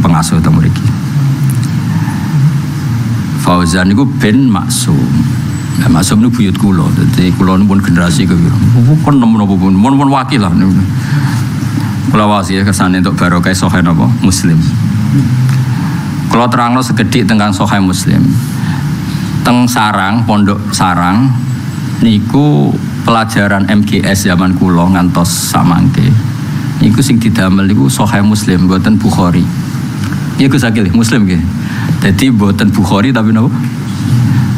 [SPEAKER 1] pengasuh teng mriki. Fauzan niku ben Maksum. Nah, Maksum niku buyut kula. Dadi kula pun generasi kepiro. Pun napa pun wakil lah niku. Kula wasi kersane untuk barokah Sahih napa Muslim. Kalau terangno sekedhik tentang Sahih Muslim. Teng Sarang, Pondok Sarang niku pelajaran MGS zaman kula ngantos samangke. Niku sing didamel niku Sahih Muslim mboten Bukhari. Iku sakit Muslim nggih. Dadi mboten Bukhari tapi napa?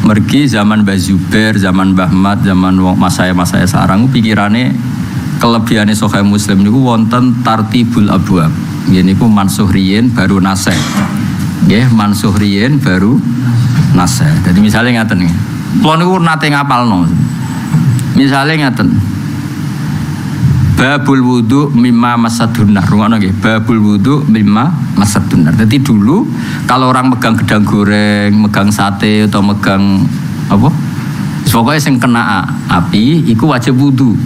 [SPEAKER 1] Mergi zaman Mbah Zubair, zaman Mbah Mat, zaman wong masaya-masaya Sarang pikirane kelebihane Sahih Muslim niku wonten tartibul abwab. Nggih niku mansuh riyen baru nasih. Nggih, mansuh riyen baru nasih. Jadi misalnya ngaten nggih. Kula niku nate ngapalno. Misalnya ngaten. Babul wudu mimma masadun nar. Rungono nggih, babul wudu mimma masadun nar. Jadi dulu kalau orang megang gedang goreng, megang sate atau megang apa? Pokoknya sing kena api iku wajib wudu.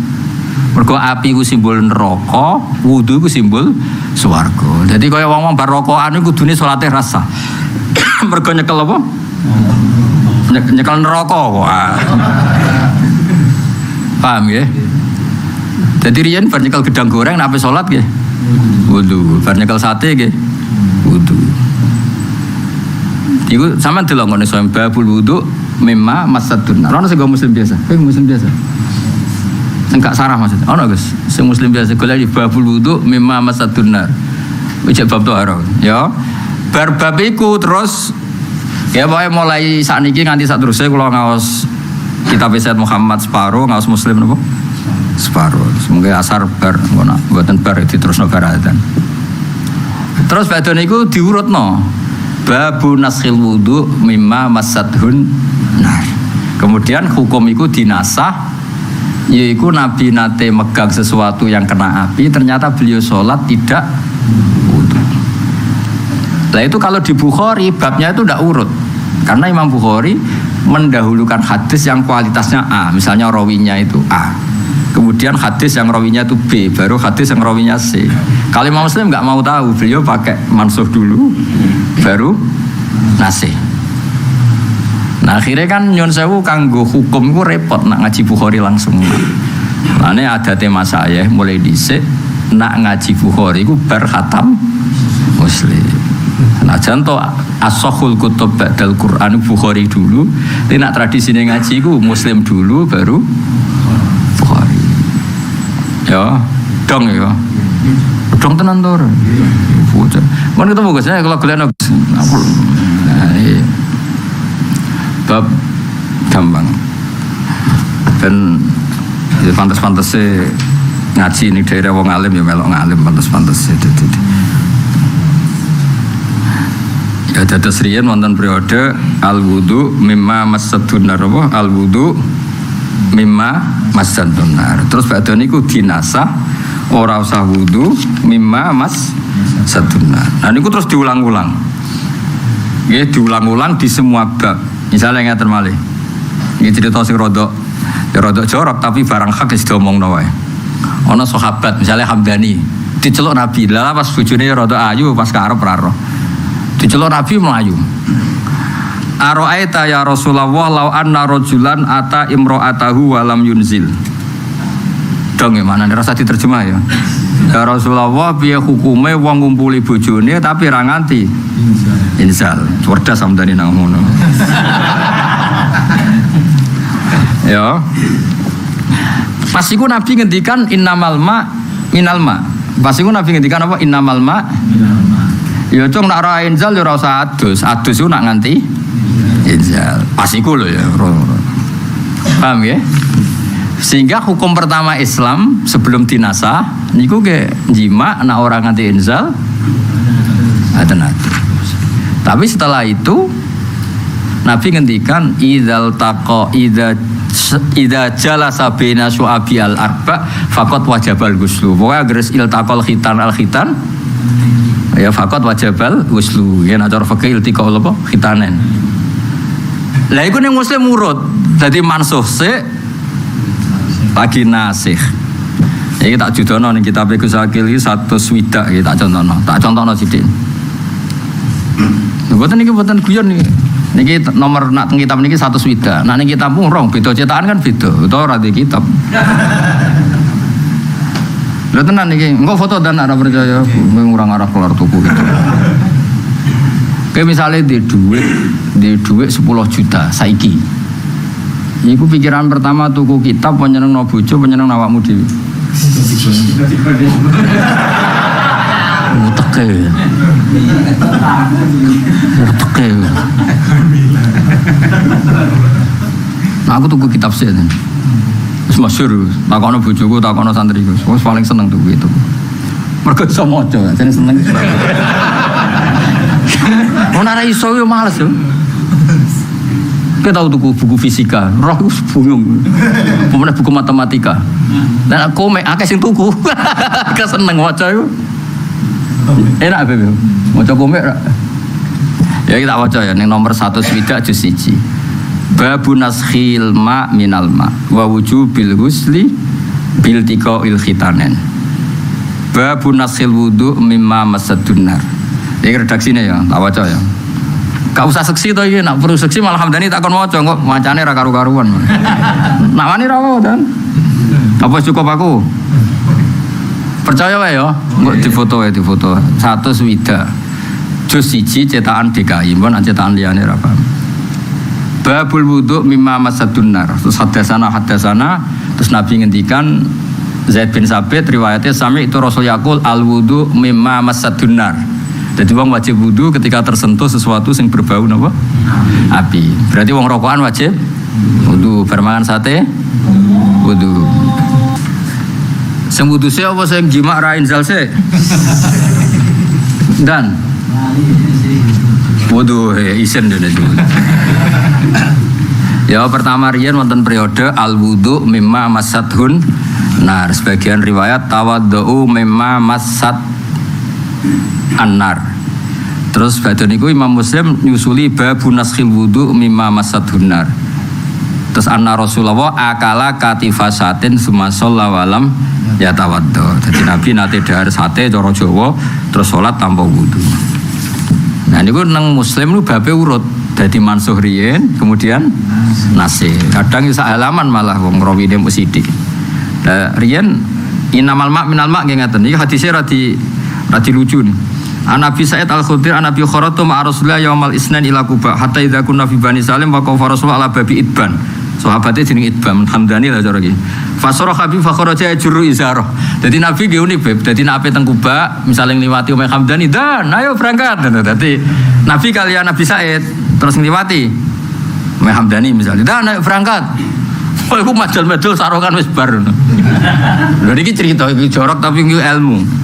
[SPEAKER 1] Mergo api ku simbol neraka, wudu ku simbol swarga. Dadi kaya wong-wong bar rokokan iku kudune salate rasa. Mergo nyekel apa? Nyekel neraka kok. Paham ya? Jadi riyen bar nyekel gedang goreng nek ape salat nggih wudu, bar nyekel sate nggih wudu. Iku sampean delok ngene soal babul wudu mimma masadun. Ono sing muslim biasa. Muslim biasa. Enggak sarah maksudnya. Ono Gus, sing muslim biasa golek babul wudu mimma masadun nar. Ujak bab toharo. Ya. Bar bab iku terus ya pokoke mulai sakniki nganti sak terusé kula ngaos kitab Sayyid Muhammad separo, ngaos muslim napa? Separo. Semoga asar bar ngono, mboten bar diterusno baratan. Terus badhe niku diurutno. Babu naskhil wudu mimma masadhun nar. Kemudian hukum iku dinasah, yaitu Nabi nate megang sesuatu yang kena api, ternyata beliau sholat tidak wudu. Nah itu kalau di Bukhari babnya itu tidak urut, karena Imam Bukhari mendahulukan hadis yang kualitasnya A, misalnya rawinya itu A, kemudian hadis yang rawinya itu B, baru hadis yang rawinya C. Kalau Imam Muslim nggak mau tahu, beliau pakai mansuh dulu, baru nasih. Nah akhirnya kan nyun sewu kanggo hukum ku repot nak ngaji Bukhari langsung. Nah ini ada tema saya mulai dhisik nak ngaji Bukhari ku bar khatam Muslim. Nah contoh as-sahul kutub ba'dal Quran Bukhari dulu, ini nak tradisi ngaji ku Muslim dulu baru Bukhari. Ya, dong ya. Dong tenan to. Bocah. Mun ketemu Gus saya kalau kalian bab gampang dan ya pantas-pantasnya ngaji ini daerah wong alim ya melok ngalim pantas-pantasnya ya dados riyen wonten periode al wudu mimma masadun nar al wudu mimma masadun nar terus badhe niku dinasah ora usah wudu mimma masadun nar. Nah niku terus diulang-ulang nggih diulang-ulang di semua bab. Misalnya ngaten malih. Iki cerita sing rodok jorok tapi barang hak wis diomongno wae. Ana sahabat misalnya Hamdani diceluk Nabi. Lah pas bojone rodok ayu pas karep ra roh. Diceluk Nabi melayu. Aro'aita ya Rasulullah law anna rajulan ata imra'atahu wa lam yunzil. Dong gimana nih rasa diterjemah ya. Ya Rasulullah piye hukume wong ngumpuli bojone tapi ra nganti inzal. Cerdas sampeyan nang ngono. Ya. Pas iku Nabi ngendikan innamal ma minal ma. Pas iku Nabi ngendikan apa innamal ma. Ya cung nak ra inzal ya ora usah adus. Adus iku nak nganti inzal. Pas iku lho ya. Paham ya? Sehingga hukum pertama Islam sebelum dinasah niku ke jima nak orang nganti inzal ada. Tapi setelah itu Nabi ngendikan idzal taqa idza jalasa baina syu'abi al arba faqad wajabal ghuslu. Pokoke agres iltaqal khitan al khitan ya faqad wajabal ghuslu. Ya nek cara fikih iltiqal apa khitanen. Lah iku ning muslim urut dadi mansuh sik lagi nasih. Iki tak judono ning kitab Gus Akil iki 100 swidak iki tak contohno. Tak contohno sithik. Mboten niki mboten guyon niki. Niki nomor nak teng kitab niki 100 swidak. Nak ning kitab rong beda cetakan kan beda. Utawa ora di kitab. Lha tenan niki, engko foto dan ora percaya ngurang arah keluar tuku gitu. Kayak misalnya di duit 10 juta saiki. Iku pikiran pertama tuku kitab penyeneng no bojo penyeneng awakmu dhewe. Uteke. Nah, aku tuku kitab sih. Wis masyhur, takono bojoku, takono santriku. Wis paling seneng tuku itu. Mergo iso maca, jane seneng. Ora iso yo males yo. Kita tahu tuku buku fisika, roh itu buyung, kemudian buku matematika. Dan aku akeh sing tuku, keseneng waca itu. Enak bebe, waca komik. Ya kita waca ya, yang nomor 1 swidak juz 1. Babu naskhil ma minal ma, wa wujubil ghusli bil tiqail khitanen. Babu naskhil wudu mimma masaddunar. Ini redaksinya ya, tak waca ya. Gak usah seksi to iki, nak perlu seksi malah Hamdani tak kon maca kok macane ra karu-karuan. Nak wani ra wae dan. Apa cukup aku? Percaya wae ya, engko difoto. 1 swidak. Juz 1 cetakan DKI, mbon cetakan liyane ra paham. Babul wudu mimma masaddunar. Terus hadasana terus Nabi ngendikan Zaid bin Sabit riwayatnya sami itu Rasul yaqul al wudu mimma masaddunar. Jadi wong wajib wudu ketika tersentuh sesuatu yang berbau napa? Api. Berarti wong rokokan wajib wudu, bermangan sate wudu. Sing wudu sih apa sing jima ra inzal sih? Dan wudu isen dene itu. Ya pertama riyen wonten periode al wudu mimma masadhun. Nah, sebagian riwayat tawaddu mimma masad anar. Terus badan niku Imam Muslim nyusuli babu naskhil wudu mimma masadhunar. Terus anna Rasulullah akala katifasatin summa shalla walam yatawaddo. Jadi Nabi nate dahar sate cara Jawa terus salat tanpa wudu. Nah niku nang Muslim niku babe urut dadi mansuh riyen kemudian nasih. Kadang sak halaman malah wong rawine mesti. Lah riyen inamal ma minal ma nggih ngaten. Iki hadise ra lucu nih. An-Nabi Sa'id Al-Khudri an-Nabi kharatu ma'a Rasulillah yaumal isnin ila Quba hatta idza kunna fi Bani Salim wa qafa Rasulullah ala babi Idban. Sahabate jeneng Idban Hamdani lah cara iki. Fasara Habib fa kharaja jurru izarah. Dadi Nabi nggih unik beb. Dadi nek ape teng Quba misalnya ngliwati Umay Hamdani dan ayo berangkat. Dadi Nabi kalian Nabi Sa'id terus ngliwati Umay Hamdani misalnya dan ayo berangkat. Oh iku majal-majal sarokan wis bar. Lha iki cerita iki jorok tapi iki ilmu.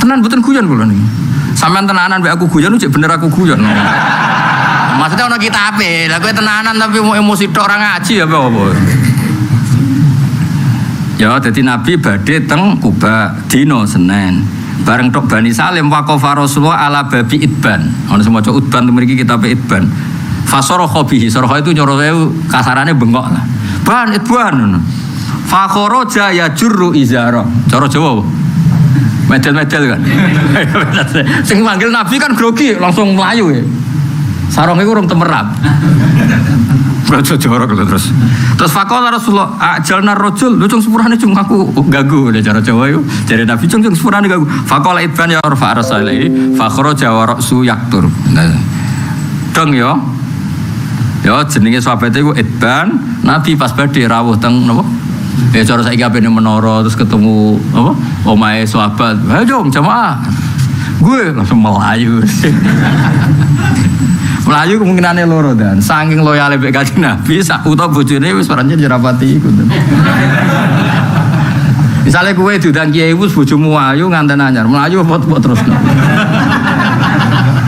[SPEAKER 1] Tenan boten guyon kula niki. Sampeyan tenanan mbek aku guyon cek bener aku guyon. Maksudnya ana kitabe. Lah kowe tenanan tapi mau emosi tok ora ngaji apa apa. Ya dadi Nabi badhe teng Kuba dina Senin. Bareng tok Bani Salim waqafa Rasulullah ala babi Idban. Ana sing maca Udban mriki kitabe Idban. Fasara khabihi. Sarha itu nyoro kasarane bengkok lah. Ban Idban ngono. Fa kharaja ya jurru izara. Cara Jawa. Medel-medel kan. Sing manggil Nabi kan grogi, langsung melayu ya. Sarong iku urung temerap. Raja jorok lho terus. Terus faqala Rasulullah, ajalna rajul, lu cung sepurane cung aku ganggu cara Jawa iku. Jare Nabi cung sepurane ganggu. Faqala ibn ya rafa rasalihi, fa kharaja wa ra'su yaktur. Dong ya. Ya jenenge sahabat iku Idban, Nabi pas badhe rawuh teng napa? Ya cara saiki apene menara terus ketemu apa? Omahe sahabat. Ayo dong jamaah. Gue langsung melayu. Melayu kemungkinannya loro dan saking loyale mbek Kanjeng Nabi sak uta bojone wis paranjen jerapati iku. Misale kowe diundang kiai wis bojomu ayu nganten anyar, melayu apa terus.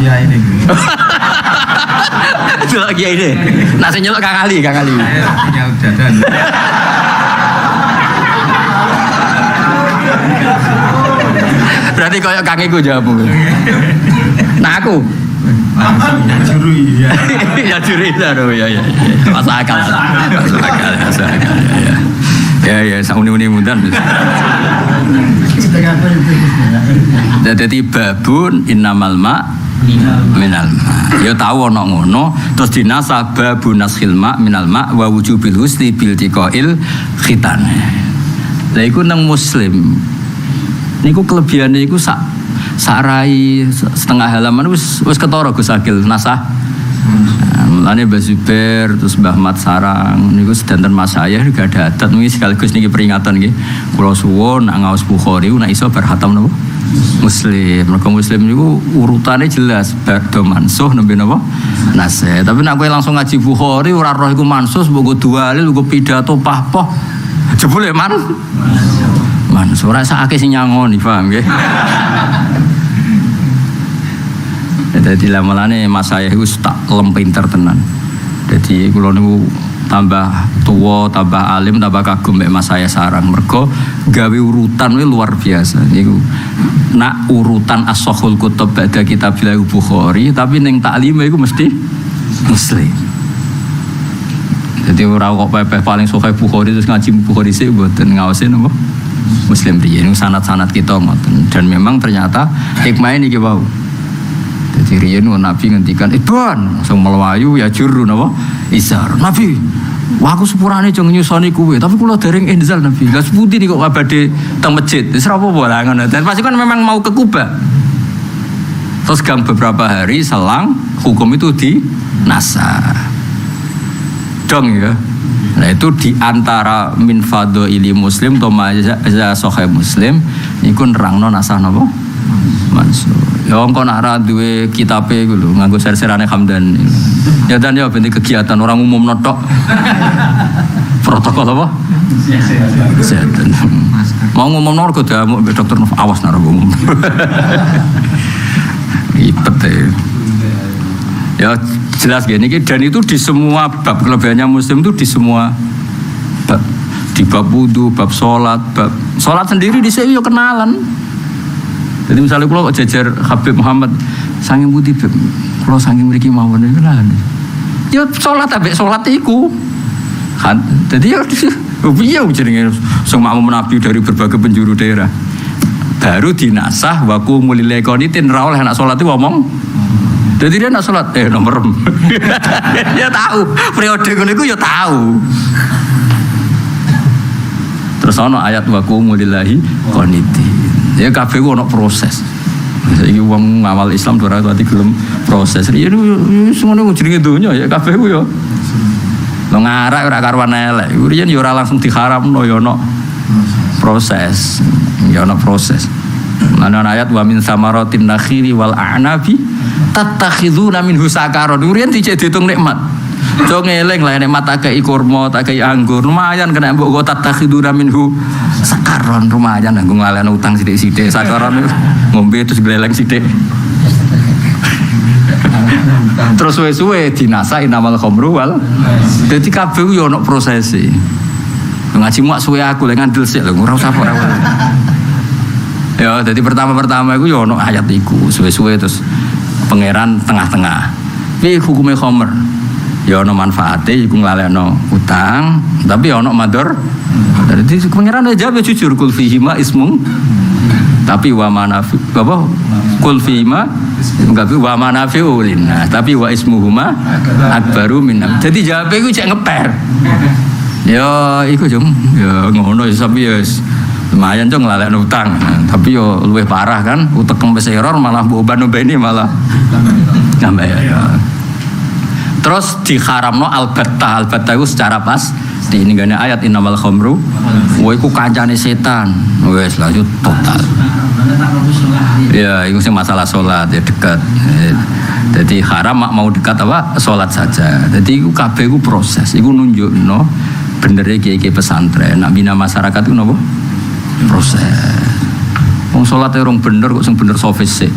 [SPEAKER 2] Ya ini.
[SPEAKER 1] Delok kiai ini. Nak sing nyelok Kang Ali.
[SPEAKER 2] Ya udah.
[SPEAKER 1] Berarti koyo Kang iku jawabmu. Nah aku
[SPEAKER 2] Juri ya.
[SPEAKER 1] ya curi ya. Masuk akal ya. Ya uni mudan. Jadi babun innamal ma minal ma. Ya tahu ana ngono terus dinasah babun nasil ma minal ma wa wujubil husni bil tiqail khitan. Lah iku nang muslim. Niku kelebihane iku sarai setengah halaman wis ketara Gus Akil nasah. Mulane Mbah Zubair terus Mbah Mat Sarang niku sedanten mas saya gak ada adat niki sekaligus niki peringatan nggih. Kula suwun nak ngaos Bukhari nak iso bar khatam napa? Muslim. Mergo Muslim niku urutane jelas ba'da mansuh nembe napa? Nasih. Tapi nek kowe langsung ngaji Bukhari ora roh iku mansuh mbok dualil mbok pidato pahpoh. Jebule ora sakake sing nyangoni, paham nggih? Dadi lamelane mas saya iku tak lempinter tenan. Dadi kula niku tambah tuwa, tambah alim, tambah kagum mek mas saya Sarang. Mergo gawe urutan kuwi luar biasa. Niku nak urutan as-sahul kutub ba'da kitabil Bukhari, tapi ning taklime iku mesti Muslim. Jadi ora kok pepeh paling sahih Bukhari terus ngaji Bukhari sik mboten ngaosin napa? Muslim riyen sanad-sanad kita ngoten dan memang ternyata hikmah niki wau. Dadi riyen Nabi ngendikan Ibn langsung melayu ya juru napa? Isar. Nabi, wah aku sepurane jeng nyusoni kuwe, tapi kula dereng inzal Nabi. Lah sepundi niku kok badhe teng masjid. Wis ora apa-apa lah ngono. Dan pasti kan memang mau ke Kuba. Terus beberapa hari selang hukum itu dinasah. Dong ya. Nah itu diantara min fadhaili muslim to maza sahih muslim iku nerangno nasah napa mansuh. Ya engko nak ra duwe kitabe iku lho nganggo ser-serane Hamdan. Ya dan ya ben kegiatan orang umum notok. Protokol apa? Kesehatan. Mau ngomong nang kok dokter awas nang umum. Ribet ya jelas gini dan itu di semua bab kelebihannya muslim itu di semua bab, di bab wudu, bab sholat sendiri di sini yo kenalan. Jadi misalnya kalau jajar Habib Muhammad sanging putih kalau sanging mriki mawon itu lah ya sholat tapi sholat iku kan jadi ya piye jenenge sing makmum Nabi dari berbagai penjuru daerah baru dinasah waku mulile qanitin ra oleh nak sholat itu ngomong. Jadi dia nak sholat, nomor dia tahu periode itu ya tahu. Terus ono ayat waqumu lillahi qanitin. Ya kabeh ku ono proses. Saiki wong ngawal Islam ora ati gelem proses. Ya semono jenenge donya ya kabeh ku ya. Lo ngarak ora karuan elek. Riyen ya ora langsung diharamno ya ono proses. Ya ono proses. Ana ayat wa min samaratin nakhili wal a'nabi tattakhiduna minhu sakaron. Riyen dicek diitung nikmat. Jo ngeling lah nikmat akeh kurma, akeh anggur. Lumayan kena mbok go tattakhiduna minhu sakaron lumayan nggo ngalehno utang sithik-sithik. Sakaron ngombe terus gleleng sithik. Terus suwe-suwe dinasa inamal khamru wal. Dadi kabeh yo ono prosese. Ngaji muak suwe aku lek ngandel sik lho ora usah ora. Ya, jadi pertama itu ya ono ayat iku, suwe-suwe terus pangeran tengah-tengah. Piye hukume khamr? Ya ono manfaate iku nglalekno utang, tapi ya ono mador. Jadi pangeran aja jujur kul fihi ma ismung Tapi wa manafi apa? Qul fima enggak wa manafi'u linnas. Tapi wa ismuhuma akbaru min. Jadi jawabe iku cek ngeper. Ya iku jom ya ngono ya sampe ya lumayan cong nglalekno utang. Tapi yo luwih parah kan, utek kempes error malah beban-bebani malah nambah ya. Terus diharamno albatta itu secara pas di ini gane ayat innamal khamru wa iku kancane setan. Wes lanjut total. Ya, itu sih masalah sholat ya dekat. Jadi haram mau dekat apa sholat saja. Jadi itu kabeh itu proses. Itu nunjukno benernya kiai pesantren. Nak bina masyarakat itu nopo proses. Wong sholat orang bener kok sing bener sofis sih.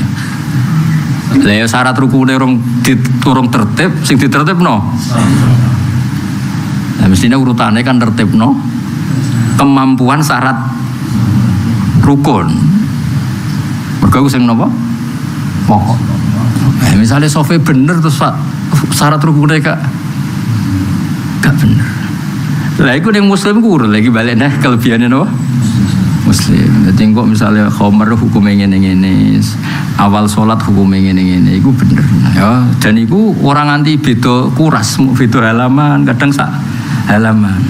[SPEAKER 1] Lah ya syarat rukune orang tertib, sing ditertibno. Nah mestinya urutannya kan tertibno kemampuan syarat rukun. Mergo sing napa? Pokok. Misalnya sofi bener terus syarat rukunnya gak bener. Lah iku ning muslim ku lagi balik dah kelebihannya napa? Muslim. Jadi kok misalnya khomer hukumnya ngene-ngene, awal sholat hukumnya ngene-ngene, itu bener. Ya, dan itu orang anti beda kuras, beda halaman, kadang sak halaman.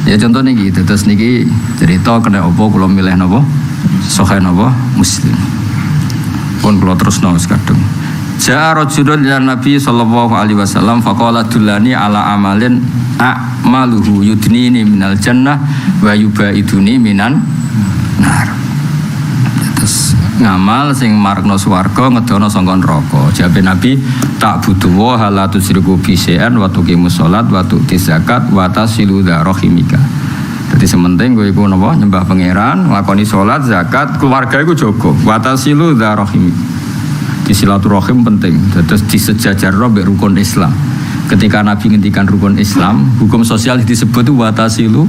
[SPEAKER 1] Ya contohnya gitu. Terus niki cerita kena opo kalau milih nopo, sohe nopo Muslim. Pun kalau terus nong kadang. Ja'a rajulun ila Nabi sallallahu alaihi wasallam faqala dullani ala amalin a'maluhu yudnini minal jannah wa yubaiduni minan nar. Terus ngamal sing marekno swarga ngedono saka neraka. Jawabe Nabi tak butuh wa la tusriku bi syai'an wa tuqimus shalat wa tu'ti zakat wa tasilu rahimika. Dadi sementing kowe iku napa nyembah pangeran, nglakoni salat, zakat, keluarga iku jaga. Wa tasilu rahimika. Di silaturahim penting, terus disejajarno mbek rukun Islam. Ketika Nabi ngendikan rukun Islam, hukum sosial disebut watasilu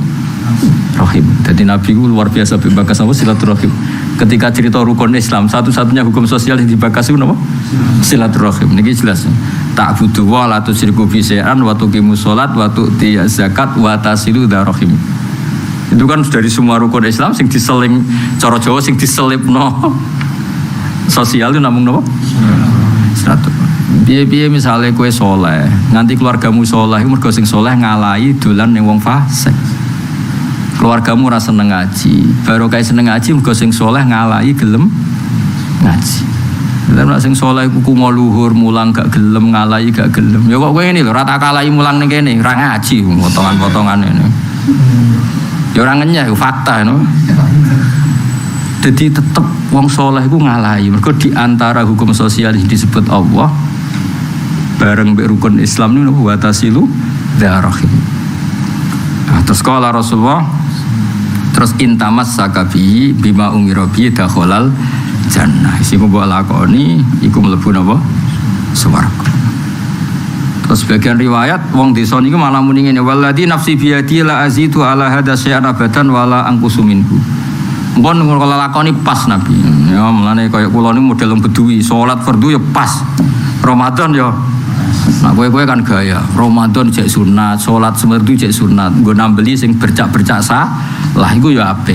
[SPEAKER 1] rahim. Jadi Nabi itu luar biasa bebakas apa silaturahim. Ketika cerita rukun Islam, satu-satunya hukum sosial yang dibakas itu apa? Silaturahim. Niki jelas. Tak butuh wa la tusyriku bi syai'an wa tuqimus shalat wa tu'ti zakat wa tasilu rahim. Itu kan dari semua rukun Islam sing diseling cara Jawa sing diselipno sosial itu namung nopo? Satu. Piye-piye misale kowe saleh, nganti keluargamu saleh, mergo sing saleh ngalahi dolan ning wong fasik. Keluargamu ora seneng ngaji, baru kae seneng ngaji mergo sing saleh ngalahi gelem ngaji. Lan nek sing saleh iku kumo luhur mulang gak gelem ngalahi gak gelem. Ya kok kowe ngene lho, ora tak kalahi mulang ning kene, ora ngaji potongan-potongan ini. Ya ora ngenyah fakta no. Jadi tetap wong soleh itu ngalahi. Mergo di antara hukum sosial yang disebut Allah bareng mbek rukun Islam ini wa tasilu dzarahim. Nah, terus kala Rasulullah terus intamas sakabi bima umira bi dakhalal jannah. Sing mbok lakoni iku mlebu napa? Swarga. Terus bagian riwayat wong desa niku malah muni ngene waladzi nafsi biyadi la azitu ala hadza syai'an abadan wala anqusu minhu. Mbon kalau lakoni pas Nabi. Ya mulane kaya kula niku model bedui, salat fardu ya pas. Ramadan ya. Nah kowe kan gaya. Ramadan cek sunat, salat semerdu cek sunat. Nggo nambeli sing bercak-bercak lah iku ya apik.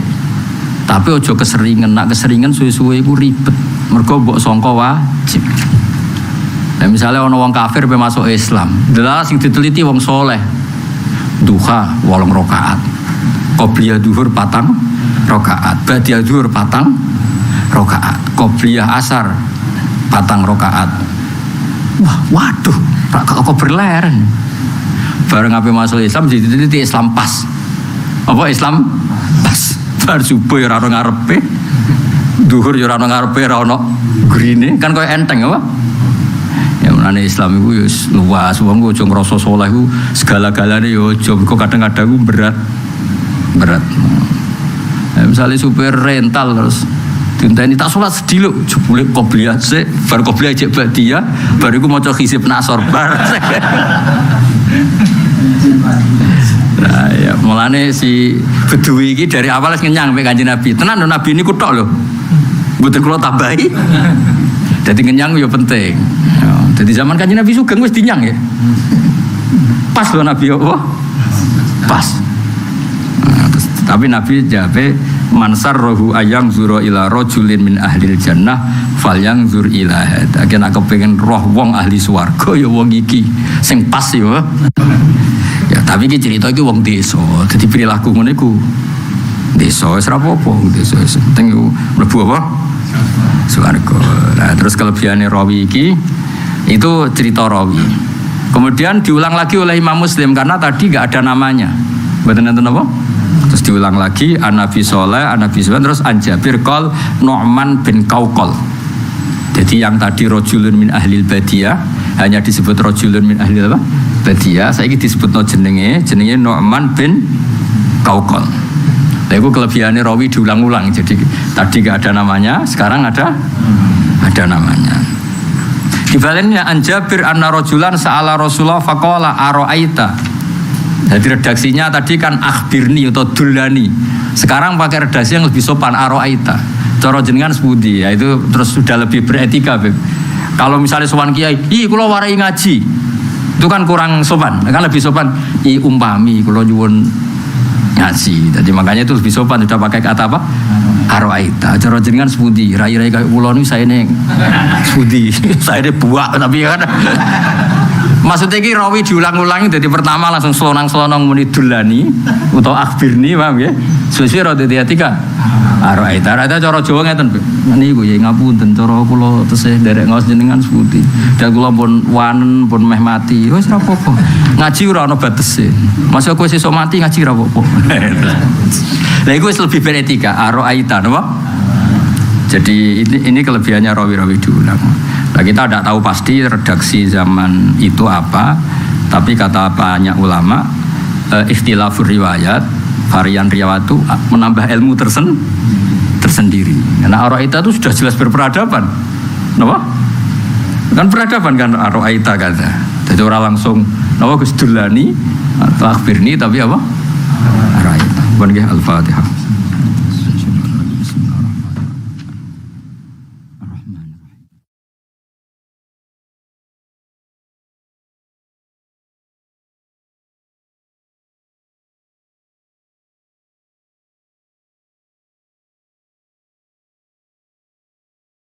[SPEAKER 1] Tapi aja keseringan, nak keseringan suwe-suwe iku ribet. Mergo mbok sangka wajib. Nah misalnya ana wong kafir pe masuk Islam, delala sing diteliti wong soleh. Duha 8 rakaat. Qobliyah zuhur 4 rakaat, ba'diyah zuhur 4 rakaat, qobliyah asar 4 rakaat. Wah, waduh, kok berleren. Bareng ape masuk Islam diteliti Islam pas. Apa Islam pas? Bar subuh ora ono ngarepe. Zuhur ora ono ngarepe, ora ono grine, kan koyo enteng apa? Ya menane Islam iku ya luas, wong aja ngrasa saleh iku segala-galane ya aja, kok kadang-kadang berat. Ya, misalnya supir rental terus dinteni tak sholat sedih lho, jebule qobliyah sik, bar qobliyah cek ba'diyah, bar iku maca hizib nasor bar. Nah, ya mulane si Bedui iki dari awal wis ngenyang mek Kanjeng Nabi. Tenan Nabi niku tok lho. Mboten kula tambahi. Dadi ngenyang ya penting. Ya, dadi zaman Kanjeng Nabi sugeng wis dinyang ya. Pas lho Nabi apa? Pas. Nah, terus, tapi Nabi jawabe mansar rohu ayang zuro ila rojulin min ahlil jannah falyang zur ila hada. Kena kepengen roh wong ahli swarga ya wong iki sing pas ya. Ya tapi iki cerita iki wong desa. Dadi perilaku ngene iku desa wis ora apa-apa, desa wis penting mlebu apa? Swarga. Nah, terus kelebihane rawi iki itu cerita rawi. Kemudian diulang lagi oleh Imam Muslim karena tadi enggak ada namanya. Mboten nenten apa? Terus diulang lagi An-Nabi Soleh, An-Nabi Soleh, terus An-Jabir qol Nu'man bin Qaukol. Jadi yang tadi rojulun min ahlil badiyah hanya disebut rojulun min ahlil apa? Badiyah. Saiki disebutno jenenge Nu'man bin Qaukol. Nah, itu kelebihannya rawi diulang-ulang. Jadi tadi gak ada namanya, sekarang ada namanya. Dibaliknya An-Jabir anna rajulan sa'ala Rasulullah faqala ara'aita. Jadi redaksinya tadi kan akhbirni atau dulani. Sekarang pakai redaksi yang lebih sopan ara'aita. Cara jenengan sepundi, ya itu terus sudah lebih beretika, Beb. Kalau misalnya sowan kiai, kula warai ngaji. Itu kan kurang sopan. Kan lebih sopan, umpami kula nyuwun ngaji. Jadi makanya itu lebih sopan, sudah pakai kata apa? Ara'aita. Cara jenengan sepundi, rai-rai kaya kula niku saene sepundi. Saene buak tapi kan maksudnya ini rawi diulang-ulangi jadi pertama langsung selonang-selonang muni dulani atau akhbirni, paham ya? Sesuai rada diatika Ara'aita cara Jawa ngeten niku ya ngapunten cara kula tesih nderek ngaos jenengan sepundi. Dan kula pun wanen pun meh mati. Wis ora apa-apa. Ngaji ora ana batese. Masa kowe sesuk mati ngaji ora apa-apa. Lah iku wis lebih beretika Ara'aita napa? Jadi ini kelebihannya rawi-rawi diulang. Nah, kita tidak tahu pasti redaksi zaman itu apa, tapi kata banyak ulama ikhtilafur riwayat, varian riwayat itu menambah ilmu tersendiri. Karena Ara'aita itu sudah jelas berperadaban. Kenapa? Kan peradaban kan Ara'aita kata. Jadi orang langsung napa Gus Dulani atau akhbirni tapi apa? Ara'aita. Bukan Al-Fatihah.